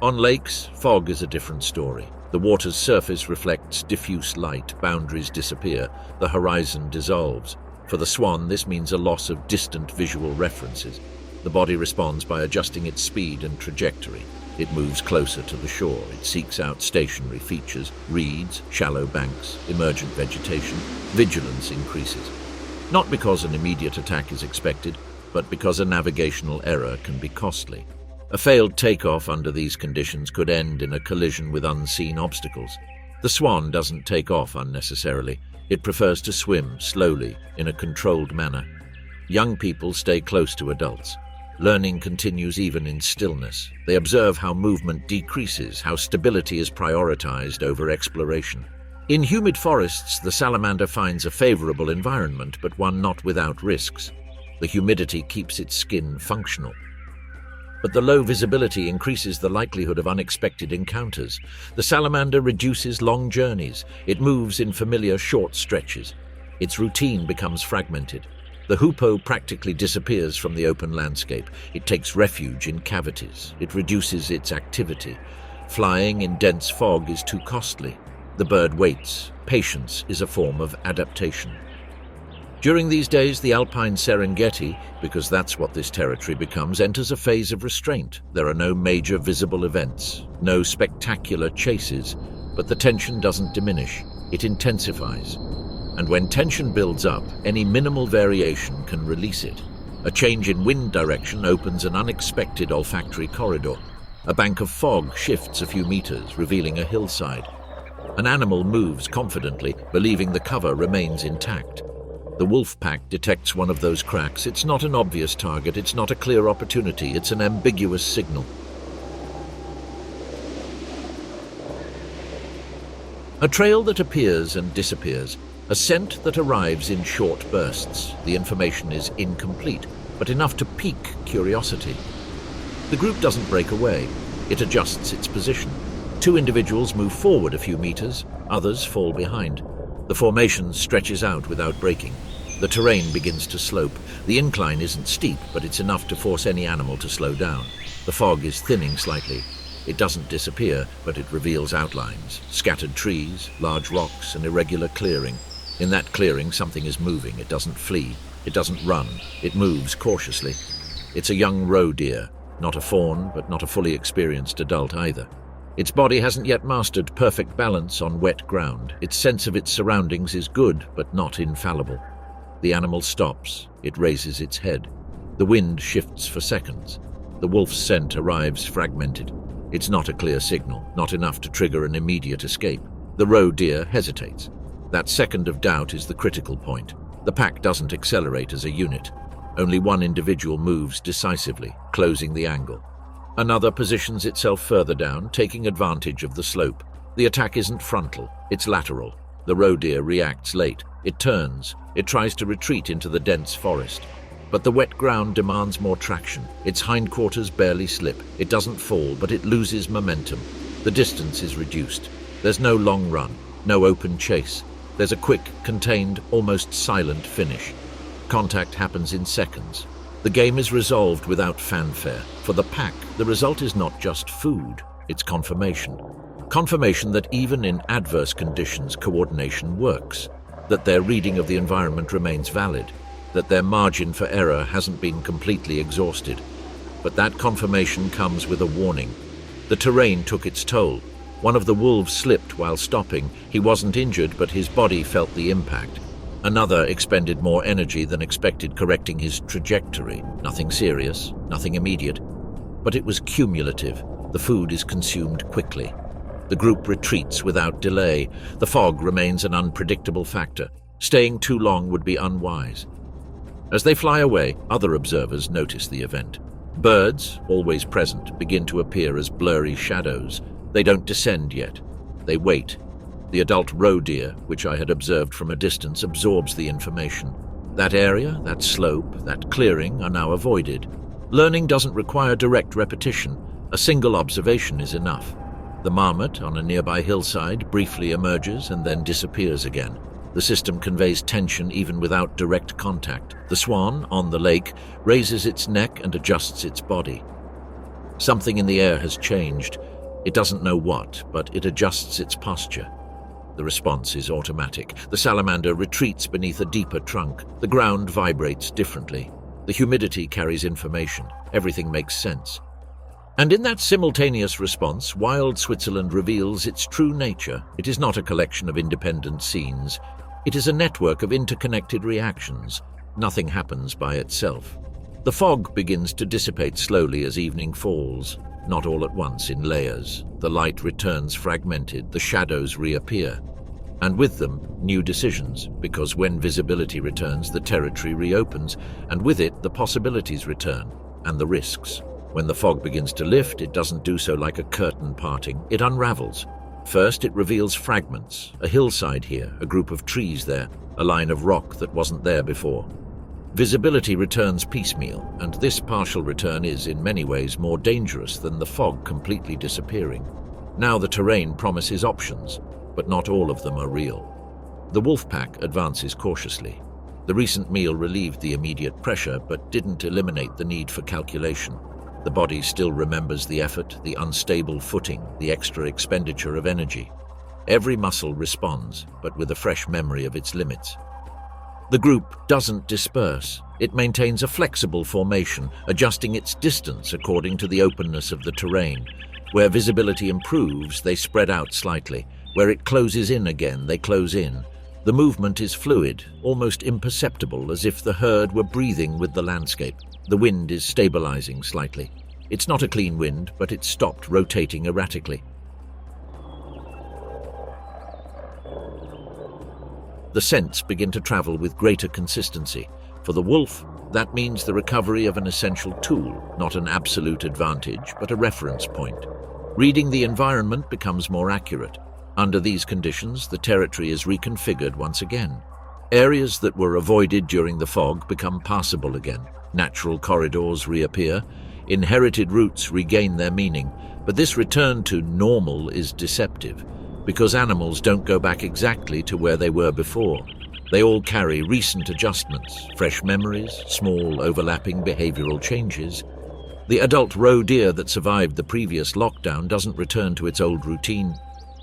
[SPEAKER 1] On lakes, fog is a different story. The water's surface reflects diffuse light, boundaries disappear, the horizon dissolves. For the swan, this means a loss of distant visual references. The body responds by adjusting its speed and trajectory. It moves closer to the shore. It seeks out stationary features, reeds, shallow banks, emergent vegetation. Vigilance increases. Not because an immediate attack is expected, but because a navigational error can be costly. A failed takeoff under these conditions could end in a collision with unseen obstacles. The swan doesn't take off unnecessarily. It prefers to swim slowly, in a controlled manner. Young people stay close to adults. Learning continues even in stillness. They observe how movement decreases, how stability is prioritized over exploration. In humid forests, the salamander finds a favorable environment, but one not without risks. The humidity keeps its skin functional. But the low visibility increases the likelihood of unexpected encounters. The salamander reduces long journeys. It moves in familiar short stretches. Its routine becomes fragmented. The hoopoe practically disappears from the open landscape. It takes refuge in cavities. It reduces its activity. Flying in dense fog is too costly. The bird waits. Patience is a form of adaptation. During these days, the alpine Serengeti, because that's what this territory becomes, enters a phase of restraint. There are no major visible events, no spectacular chases, but the tension doesn't diminish. It intensifies. And when tension builds up, any minimal variation can release it. A change in wind direction opens an unexpected olfactory corridor. A bank of fog shifts a few meters, revealing a hillside. An animal moves confidently, believing the cover remains intact. The wolf pack detects one of those cracks. It's not an obvious target, it's not a clear opportunity, it's an ambiguous signal. A trail that appears and disappears. A scent that arrives in short bursts. The information is incomplete, but enough to pique curiosity. The group doesn't break away. It adjusts its position. Two individuals move forward a few meters, others fall behind. The formation stretches out without breaking. The terrain begins to slope. The incline isn't steep, but it's enough to force any animal to slow down. The fog is thinning slightly. It doesn't disappear, but it reveals outlines. Scattered trees, large rocks, an irregular clearing. In that clearing, something is moving. It doesn't flee. It doesn't run. It moves cautiously. It's a young roe deer, not a fawn, but not a fully experienced adult either. Its body hasn't yet mastered perfect balance on wet ground. Its sense of its surroundings is good, but not infallible. The animal stops. It raises its head. The wind shifts for seconds. The wolf's scent arrives fragmented. It's not a clear signal, not enough to trigger an immediate escape. The roe deer hesitates. That second of doubt is the critical point. The pack doesn't accelerate as a unit. Only one individual moves decisively, closing the angle. Another positions itself further down, taking advantage of the slope. The attack isn't frontal, it's lateral. The roe deer reacts late. It turns. It tries to retreat into the dense forest. But the wet ground demands more traction. Its hindquarters barely slip. It doesn't fall, but it loses momentum. The distance is reduced. There's no long run, no open chase. There's a quick, contained, almost silent finish. Contact happens in seconds. The game is resolved without fanfare. For the pack, the result is not just food, it's confirmation. Confirmation that even in adverse conditions, coordination works, that their reading of the environment remains valid, that their margin for error hasn't been completely exhausted. But that confirmation comes with a warning. The terrain took its toll. One of the wolves slipped while stopping. He wasn't injured, but his body felt the impact. Another expended more energy than expected, correcting his trajectory. Nothing serious, nothing immediate. But it was cumulative. The food is consumed quickly. The group retreats without delay. The fog remains an unpredictable factor. Staying too long would be unwise. As they fly away, other observers notice the event. Birds, always present, begin to appear as blurry shadows. They don't descend yet. They wait. The adult roe deer, which I had observed from a distance, absorbs the information. That area, that slope, that clearing are now avoided. Learning doesn't require direct repetition. A single observation is enough. The marmot on a nearby hillside briefly emerges and then disappears again. The system conveys tension even without direct contact. The swan, on the lake, raises its neck and adjusts its body. Something in the air has changed. It doesn't know what, but it adjusts its posture. The response is automatic. The salamander retreats beneath a deeper trunk. The ground vibrates differently. The humidity carries information. Everything makes sense. And in that simultaneous response, wild Switzerland reveals its true nature. It is not a collection of independent scenes. It is a network of interconnected reactions. Nothing happens by itself. The fog begins to dissipate slowly as evening falls, not all at once, in layers. The light returns fragmented, the shadows reappear. And with them, new decisions, because when visibility returns, the territory reopens, and with it, the possibilities return, and the risks. When the fog begins to lift, it doesn't do so like a curtain parting. It unravels. First, it reveals fragments. A hillside here, a group of trees there, a line of rock that wasn't there before. Visibility returns piecemeal, and this partial return is, in many ways, more dangerous than the fog completely disappearing. Now the terrain promises options, but not all of them are real. The wolf pack advances cautiously. The recent meal relieved the immediate pressure, but didn't eliminate the need for calculation. The body still remembers the effort, the unstable footing, the extra expenditure of energy. Every muscle responds, but with a fresh memory of its limits. The group doesn't disperse. It maintains a flexible formation, adjusting its distance according to the openness of the terrain. Where visibility improves, they spread out slightly. Where it closes in again, they close in. The movement is fluid, almost imperceptible, as if the herd were breathing with the landscape. The wind is stabilizing slightly. It's not a clean wind, but it's stopped rotating erratically. The scents begin to travel with greater consistency. For the wolf, that means the recovery of an essential tool, not an absolute advantage, but a reference point. Reading the environment becomes more accurate. Under these conditions, the territory is reconfigured once again. Areas that were avoided during the fog become passable again. Natural corridors reappear. Inherited routes regain their meaning. But this return to normal is deceptive, because animals don't go back exactly to where they were before. They all carry recent adjustments, fresh memories, small overlapping behavioral changes. The adult roe deer that survived the previous lockdown doesn't return to its old routine.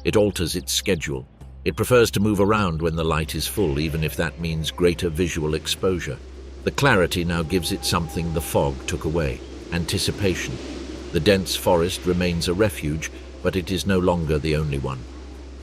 [SPEAKER 1] It alters its schedule. It prefers to move around when the light is full, even if that means greater visual exposure. The clarity now gives it something the fog took away: anticipation. The dense forest remains a refuge, but it is no longer the only one.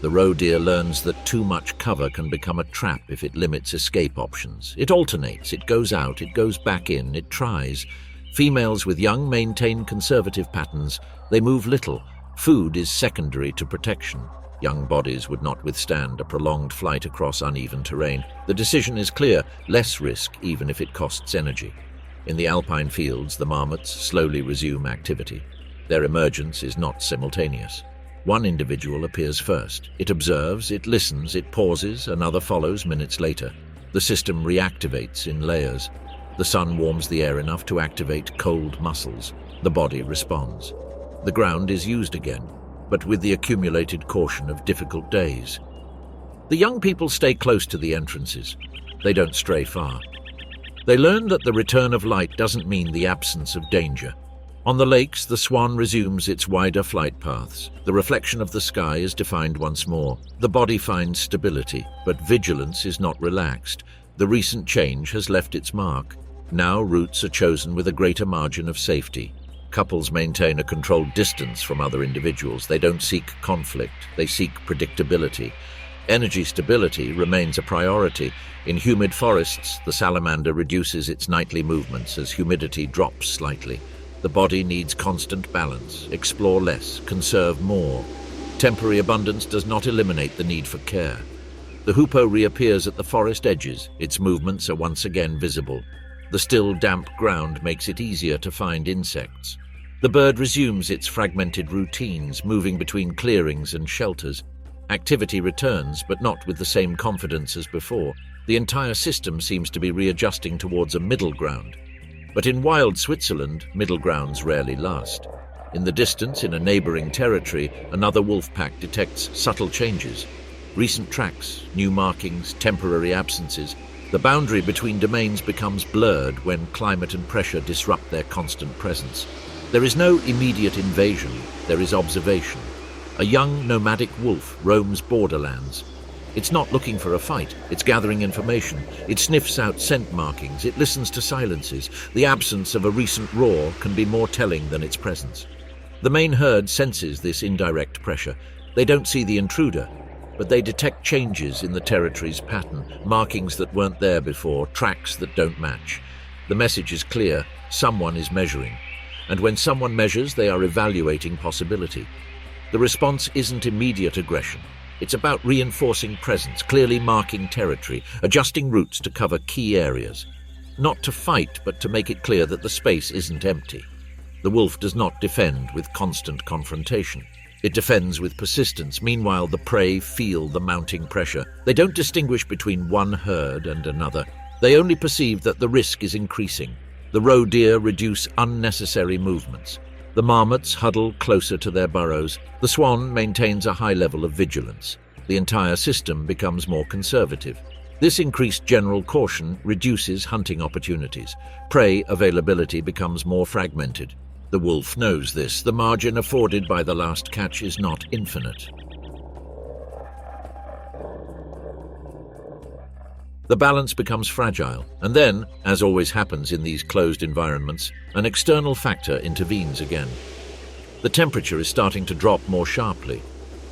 [SPEAKER 1] The roe deer learns that too much cover can become a trap if it limits escape options. It alternates, it goes out, it goes back in, it tries. Females with young maintain conservative patterns. They move little. Food is secondary to protection. Young bodies would not withstand a prolonged flight across uneven terrain. The decision is clear: less risk, even if it costs energy. In the alpine fields, the marmots slowly resume activity. Their emergence is not simultaneous. One individual appears first. It observes, it listens, it pauses, another follows minutes later. The system reactivates in layers. The sun warms the air enough to activate cold muscles. The body responds. The ground is used again, but with the accumulated caution of difficult days. The young people stay close to the entrances. They don't stray far. They learn that the return of light doesn't mean the absence of danger. On the lakes, the swan resumes its wider flight paths. The reflection of the sky is defined once more. The body finds stability, but vigilance is not relaxed. The recent change has left its mark. Now routes are chosen with a greater margin of safety. Couples maintain a controlled distance from other individuals. They don't seek conflict. They seek predictability. Energy stability remains a priority. In humid forests, the salamander reduces its nightly movements as humidity drops slightly. The body needs constant balance, explore less, conserve more. Temporary abundance does not eliminate the need for care. The hoopoe reappears at the forest edges. Its movements are once again visible. The still, damp ground makes it easier to find insects. The bird resumes its fragmented routines, moving between clearings and shelters. Activity returns, but not with the same confidence as before. The entire system seems to be readjusting towards a middle ground. But in wild Switzerland, middle grounds rarely last. In the distance, in a neighboring territory, another wolf pack detects subtle changes. Recent tracks, new markings, temporary absences. The boundary between domains becomes blurred when climate and pressure disrupt their constant presence. There is no immediate invasion, there is observation. A young nomadic wolf roams borderlands. It's not looking for a fight, it's gathering information. It sniffs out scent markings, it listens to silences. The absence of a recent roar can be more telling than its presence. The main herd senses this indirect pressure. They don't see the intruder, but they detect changes in the territory's pattern, markings that weren't there before, tracks that don't match. The message is clear: someone is measuring. And when someone measures, they are evaluating possibility. The response isn't immediate aggression. It's about reinforcing presence, clearly marking territory, adjusting routes to cover key areas. Not to fight, but to make it clear that the space isn't empty. The wolf does not defend with constant confrontation. It defends with persistence. Meanwhile, the prey feel the mounting pressure. They don't distinguish between one herd and another. They only perceive that the risk is increasing. The roe deer reduce unnecessary movements. The marmots huddle closer to their burrows. The swan maintains a high level of vigilance. The entire system becomes more conservative. This increased general caution reduces hunting opportunities. Prey availability becomes more fragmented. The wolf knows this. The margin afforded by the last catch is not infinite. The balance becomes fragile, and then, as always happens in these closed environments, an external factor intervenes again. The temperature is starting to drop more sharply.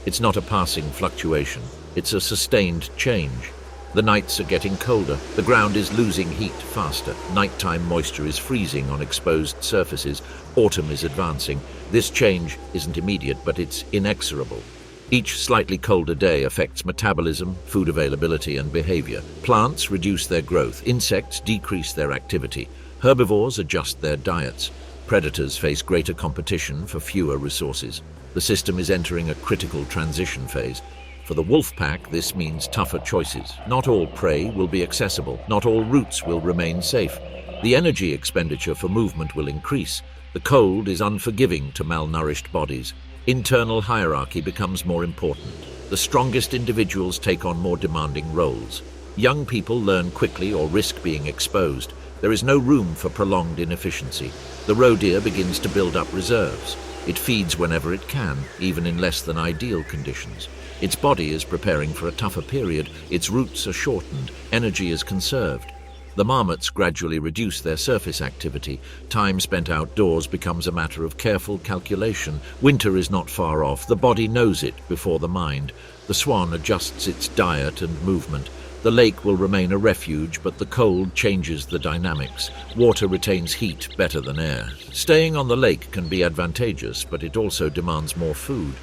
[SPEAKER 1] It's not a passing fluctuation, it's a sustained change. The nights are getting colder, the ground is losing heat faster, nighttime moisture is freezing on exposed surfaces, autumn is advancing. This change isn't immediate, but it's inexorable. Each slightly colder day affects metabolism, food availability, and behavior. Plants reduce their growth, insects decrease their activity, herbivores adjust their diets, predators face greater competition for fewer resources. The system is entering a critical transition phase. For the wolf pack, this means tougher choices. Not all prey will be accessible, not all routes will remain safe. The energy expenditure for movement will increase. The cold is unforgiving to malnourished bodies. Internal hierarchy becomes more important. The strongest individuals take on more demanding roles. Young people learn quickly or risk being exposed. There is no room for prolonged inefficiency. The roe deer begins to build up reserves. It feeds whenever it can, even in less than ideal conditions. Its body is preparing for a tougher period. Its routes are shortened. Energy is conserved. The marmots gradually reduce their surface activity. Time spent outdoors becomes a matter of careful calculation. Winter is not far off. The body knows it before the mind. The swan adjusts its diet and movement. The lake will remain a refuge, but the cold changes the dynamics. Water retains heat better than air. Staying on the lake can be advantageous, but it also demands more food.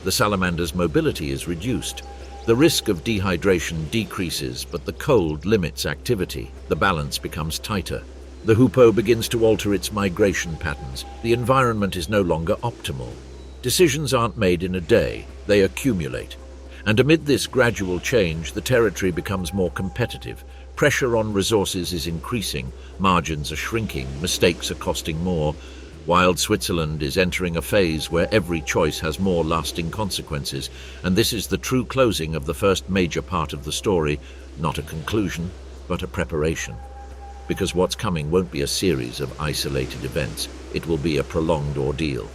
[SPEAKER 1] The salamander's mobility is reduced. The risk of dehydration decreases, but the cold limits activity. The balance becomes tighter. The hoopoe begins to alter its migration patterns. The environment is no longer optimal. Decisions aren't made in a day, they accumulate. And amid this gradual change, the territory becomes more competitive. Pressure on resources is increasing, margins are shrinking, mistakes are costing more. Wild Switzerland is entering a phase where every choice has more lasting consequences, and this is the true closing of the first major part of the story, not a conclusion, but a preparation. Because what's coming won't be a series of isolated events, it will be a prolonged ordeal.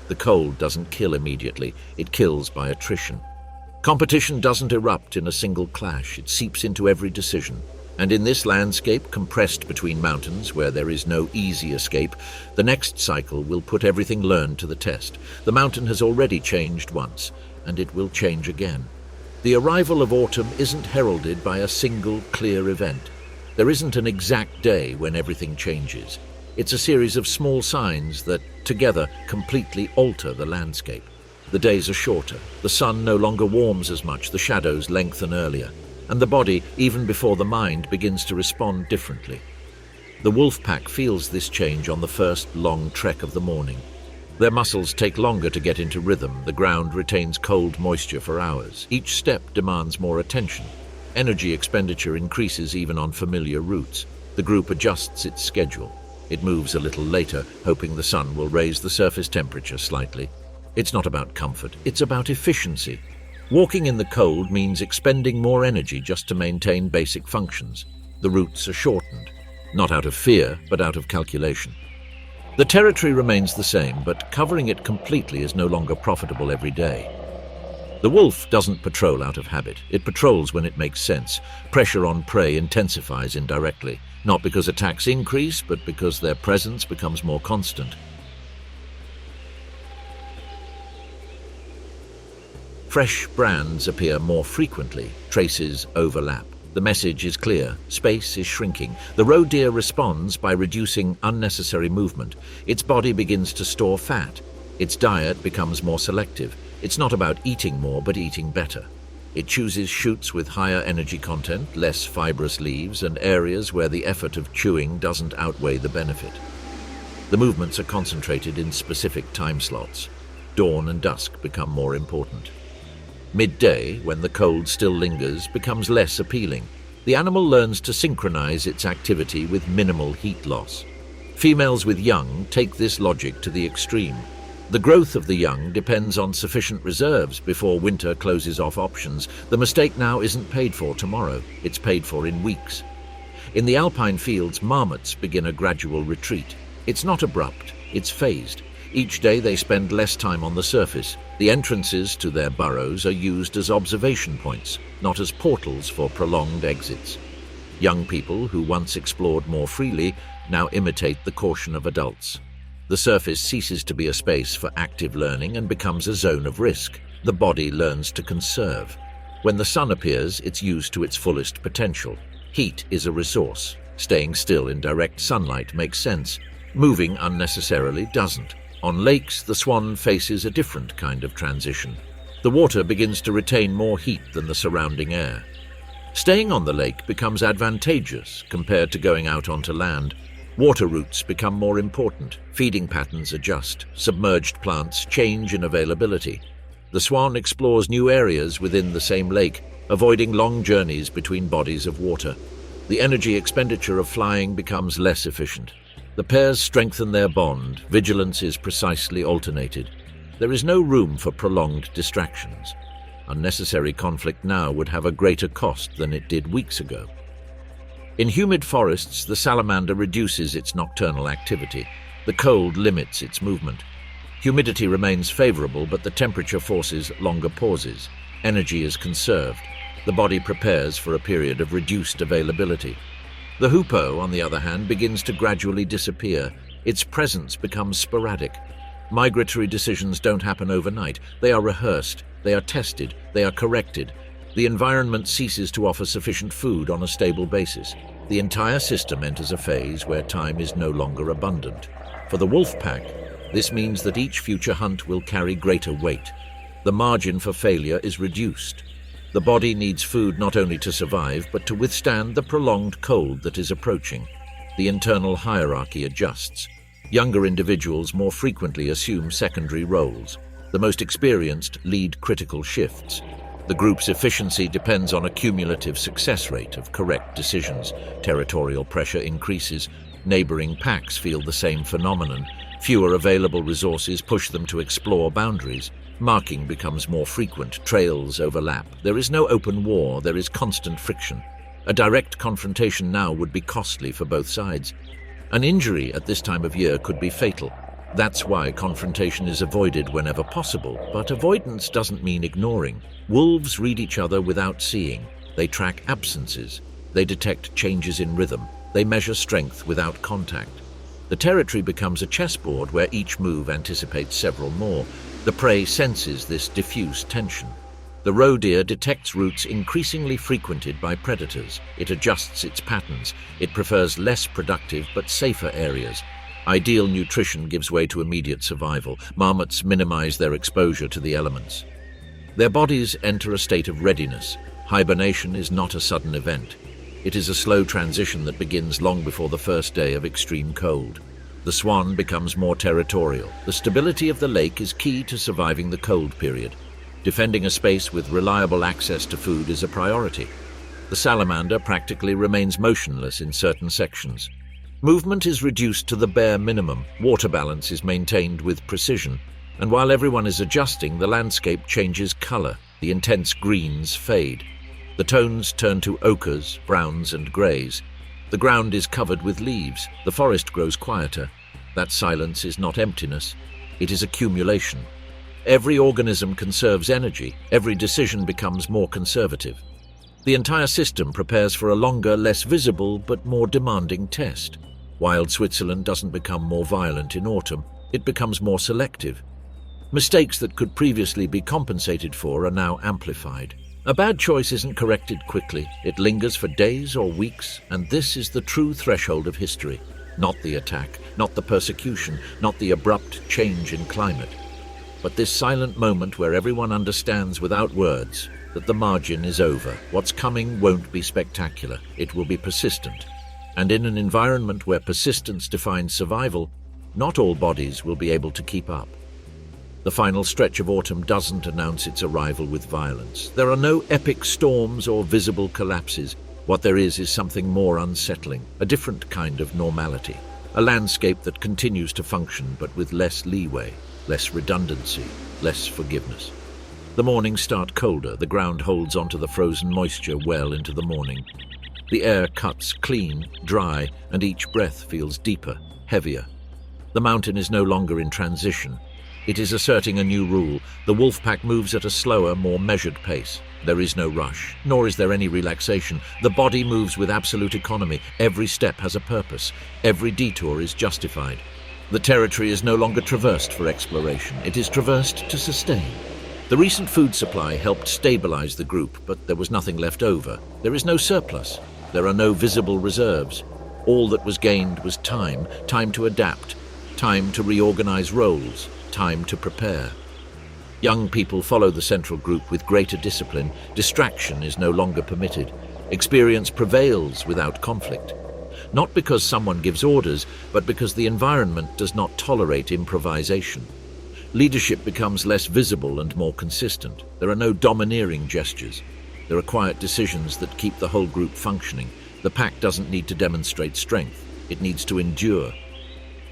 [SPEAKER 1] The cold doesn't kill immediately, it kills by attrition. Competition doesn't erupt in a single clash, it seeps into every decision. And in this landscape, compressed between mountains where there is no easy escape, the next cycle will put everything learned to the test. The mountain has already changed once, and it will change again. The arrival of autumn isn't heralded by a single clear event. There isn't an exact day when everything changes. It's a series of small signs that, together, completely alter the landscape. The days are shorter, the sun no longer warms as much, the shadows lengthen earlier. And the body, even before the mind, begins to respond differently. The wolf pack feels this change on the first long trek of the morning. Their muscles take longer to get into rhythm. The ground retains cold moisture for hours. Each step demands more attention. Energy expenditure increases even on familiar routes. The group adjusts its schedule. It moves a little later, hoping the sun will raise the surface temperature slightly. It's not about comfort, it's about efficiency. Walking in the cold means expending more energy just to maintain basic functions. The routes are shortened, not out of fear, but out of calculation. The territory remains the same, but covering it completely is no longer profitable every day. The wolf doesn't patrol out of habit. It patrols when it makes sense. Pressure on prey intensifies indirectly, not because attacks increase, but because their presence becomes more constant. Fresh brands appear more frequently. Traces overlap. The message is clear. Space is shrinking. The roe deer responds by reducing unnecessary movement. Its body begins to store fat. Its diet becomes more selective. It's not about eating more, but eating better. It chooses shoots with higher energy content, less fibrous leaves, and areas where the effort of chewing doesn't outweigh the benefit. The movements are concentrated in specific time slots. Dawn and dusk become more important. Midday, when the cold still lingers, becomes less appealing. The animal learns to synchronize its activity with minimal heat loss. Females with young take this logic to the extreme. The growth of the young depends on sufficient reserves before winter closes off options. The mistake now isn't paid for tomorrow, it's paid for in weeks. In the alpine fields, marmots begin a gradual retreat. It's not abrupt, it's phased. Each day they spend less time on the surface. The entrances to their burrows are used as observation points, not as portals for prolonged exits. Young people who once explored more freely now imitate the caution of adults. The surface ceases to be a space for active learning and becomes a zone of risk. The body learns to conserve. When the sun appears, it's used to its fullest potential. Heat is a resource. Staying still in direct sunlight makes sense. Moving unnecessarily doesn't. On lakes, the swan faces a different kind of transition. The water begins to retain more heat than the surrounding air. Staying on the lake becomes advantageous compared to going out onto land. Water routes become more important. Feeding patterns adjust. Submerged plants change in availability. The swan explores new areas within the same lake, avoiding long journeys between bodies of water. The energy expenditure of flying becomes less efficient. The pairs strengthen their bond. Vigilance is precisely alternated. There is no room for prolonged distractions. Unnecessary conflict now would have a greater cost than it did weeks ago. In humid forests, the salamander reduces its nocturnal activity. The cold limits its movement. Humidity remains favorable, but the temperature forces longer pauses. Energy is conserved. The body prepares for a period of reduced availability. The hoopoe, on the other hand, begins to gradually disappear. Its presence becomes sporadic. Migratory decisions don't happen overnight. They are rehearsed, they are tested, they are corrected. The environment ceases to offer sufficient food on a stable basis. The entire system enters a phase where time is no longer abundant. For the wolf pack, this means that each future hunt will carry greater weight. The margin for failure is reduced. The body needs food not only to survive, but to withstand the prolonged cold that is approaching. The internal hierarchy adjusts. Younger individuals more frequently assume secondary roles. The most experienced lead critical shifts. The group's efficiency depends on a cumulative success rate of correct decisions. Territorial pressure increases. Neighboring packs feel the same phenomenon. Fewer available resources push them to explore boundaries. Marking becomes more frequent. Trails overlap. There is no open war. There is constant friction. A direct confrontation now would be costly for both sides. An injury at this time of year could be fatal. That's why confrontation is avoided whenever possible, but avoidance doesn't mean ignoring. Wolves read each other without seeing. They track absences. They detect changes in rhythm. They measure strength without contact. The territory becomes a chessboard where each move anticipates several more. The prey senses this diffuse tension. The roe deer detects routes increasingly frequented by predators. It adjusts its patterns. It prefers less productive but safer areas. Ideal nutrition gives way to immediate survival. Marmots minimize their exposure to the elements. Their bodies enter a state of readiness. Hibernation is not a sudden event. It is a slow transition that begins long before the first day of extreme cold. The swan becomes more territorial. The stability of the lake is key to surviving the cold period. Defending a space with reliable access to food is a priority. The salamander practically remains motionless in certain sections. Movement is reduced to the bare minimum. Water balance is maintained with precision. And while everyone is adjusting, the landscape changes color. The intense greens fade. The tones turn to ochres, browns, and grays. The ground is covered with leaves. The forest grows quieter. That silence is not emptiness. It is accumulation. Every organism conserves energy, every decision becomes more conservative. The entire system prepares for a longer, less visible, but more demanding test. Wild Switzerland doesn't become more violent in autumn, it becomes more selective. Mistakes that could previously be compensated for are now amplified. A bad choice isn't corrected quickly, it lingers for days or weeks, and this is the true threshold of history. Not the attack, not the persecution, not the abrupt change in climate, but this silent moment where everyone understands without words that the margin is over. What's coming won't be spectacular, it will be persistent. And in an environment where persistence defines survival, not all bodies will be able to keep up. The final stretch of autumn doesn't announce its arrival with violence. There are no epic storms or visible collapses. What there is something more unsettling, a different kind of normality. A landscape that continues to function but with less leeway, less redundancy, less forgiveness. The mornings start colder, the ground holds onto the frozen moisture well into the morning. The air cuts clean, dry, and each breath feels deeper, heavier. The mountain is no longer in transition. It is asserting a new rule. The wolf pack moves at a slower, more measured pace. There is no rush, nor is there any relaxation. The body moves with absolute economy. Every step has a purpose. Every detour is justified. The territory is no longer traversed for exploration. It is traversed to sustain. The recent food supply helped stabilize the group, but there was nothing left over. There is no surplus. There are no visible reserves. All that was gained was time to adapt, time to reorganize roles, time to prepare. Young people follow the central group with greater discipline. Distraction is no longer permitted. Experience prevails without conflict. Not because someone gives orders, but because the environment does not tolerate improvisation. Leadership becomes less visible and more consistent. There are no domineering gestures. There are quiet decisions that keep the whole group functioning. The pack doesn't need to demonstrate strength. It needs to endure.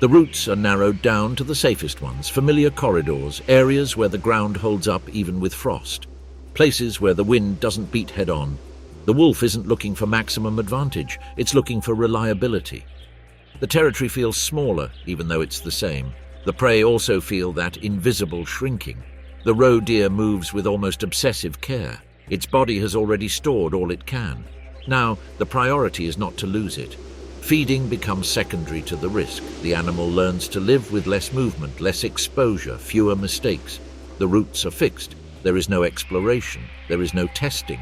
[SPEAKER 1] The routes are narrowed down to the safest ones, familiar corridors, areas where the ground holds up even with frost, places where the wind doesn't beat head-on. The wolf isn't looking for maximum advantage, it's looking for reliability. The territory feels smaller, even though it's the same. The prey also feel that invisible shrinking. The roe deer moves with almost obsessive care. Its body has already stored all it can. Now, the priority is not to lose it. Feeding becomes secondary to the risk. The animal learns to live with less movement, less exposure, fewer mistakes. The routes are fixed. There is no exploration. There is no testing.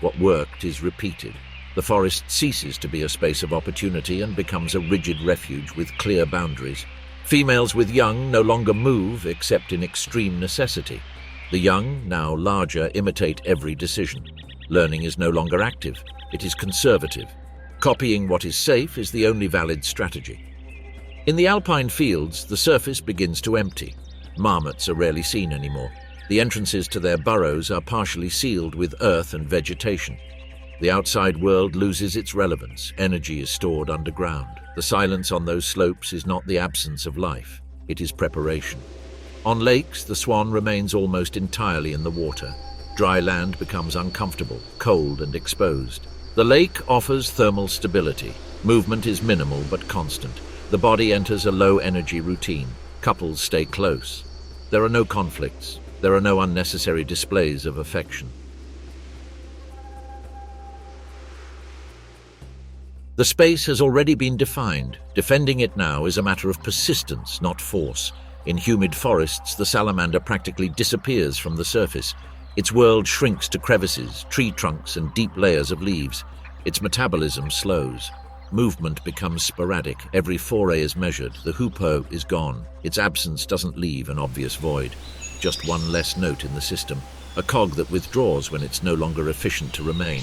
[SPEAKER 1] What worked is repeated. The forest ceases to be a space of opportunity and becomes a rigid refuge with clear boundaries. Females with young no longer move except in extreme necessity. The young, now larger, imitate every decision. Learning is no longer active. It is conservative. Copying what is safe is the only valid strategy. In the alpine fields, the surface begins to empty. Marmots are rarely seen anymore. The entrances to their burrows are partially sealed with earth and vegetation. The outside world loses its relevance. Energy is stored underground. The silence on those slopes is not the absence of life. It is preparation. On lakes, the swan remains almost entirely in the water. Dry land becomes uncomfortable, cold and exposed. The lake offers thermal stability. Movement is minimal but constant. The body enters a low-energy routine. Couples stay close. There are no conflicts. There are no unnecessary displays of affection. The space has already been defined. Defending it now is a matter of persistence, not force. In humid forests, the salamander practically disappears from the surface. Its world shrinks to crevices, tree trunks, and deep layers of leaves. Its metabolism slows. Movement becomes sporadic. Every foray is measured. The hoopoe is gone. Its absence doesn't leave an obvious void. Just one less note in the system. A cog that withdraws when it's no longer efficient to remain.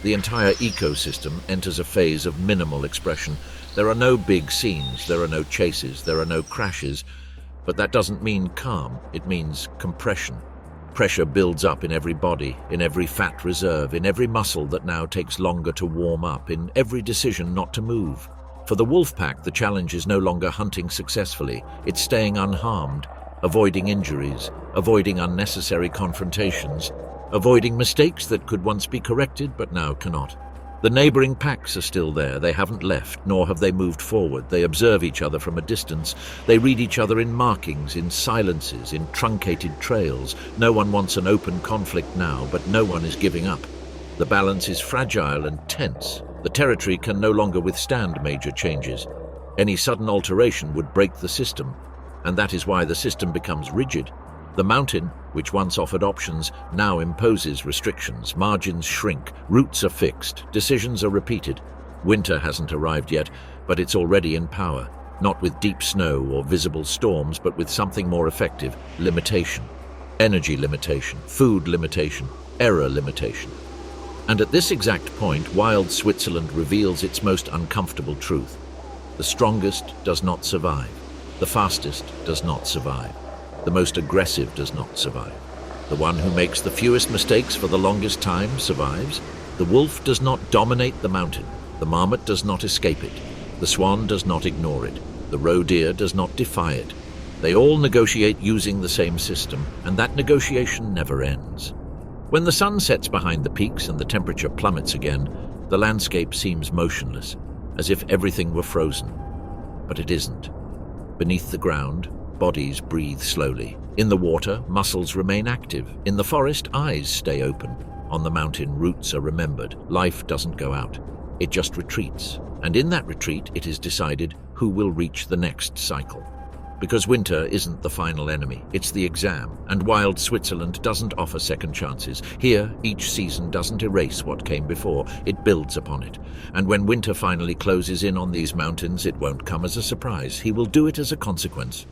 [SPEAKER 1] The entire ecosystem enters a phase of minimal expression. There are no big scenes. There are no chases. There are no crashes. But that doesn't mean calm. It means compression. Pressure builds up in every body, in every fat reserve, in every muscle that now takes longer to warm up, in every decision not to move. For the wolf pack, the challenge is no longer hunting successfully. It's staying unharmed, avoiding injuries, avoiding unnecessary confrontations, avoiding mistakes that could once be corrected but now cannot. The neighboring packs are still there. They haven't left, nor have they moved forward. They observe each other from a distance. They read each other in markings, in silences, in truncated trails. No one wants an open conflict now, but no one is giving up. The balance is fragile and tense. The territory can no longer withstand major changes. Any sudden alteration would break the system, and that is why the system becomes rigid. The mountain, which once offered options, now imposes restrictions. Margins shrink, routes are fixed, decisions are repeated. Winter hasn't arrived yet, but it's already in power. Not with deep snow or visible storms, but with something more effective: limitation. Energy limitation, food limitation, error limitation. And at this exact point, wild Switzerland reveals its most uncomfortable truth. The strongest does not survive. The fastest does not survive. The most aggressive does not survive. The one who makes the fewest mistakes for the longest time survives. The wolf does not dominate the mountain. The marmot does not escape it. The swan does not ignore it. The roe deer does not defy it. They all negotiate using the same system, and that negotiation never ends. When the sun sets behind the peaks and the temperature plummets again, the landscape seems motionless, as if everything were frozen. But it isn't. Beneath the ground, bodies breathe slowly. In the water, muscles remain active. In the forest, eyes stay open. On the mountain, roots are remembered. Life doesn't go out. It just retreats. And in that retreat, it is decided who will reach the next cycle. Because winter isn't the final enemy, it's the exam. And wild Switzerland doesn't offer second chances. Here, each season doesn't erase what came before. It builds upon it. And when winter finally closes in on these mountains, it won't come as a surprise. He will do it as a consequence.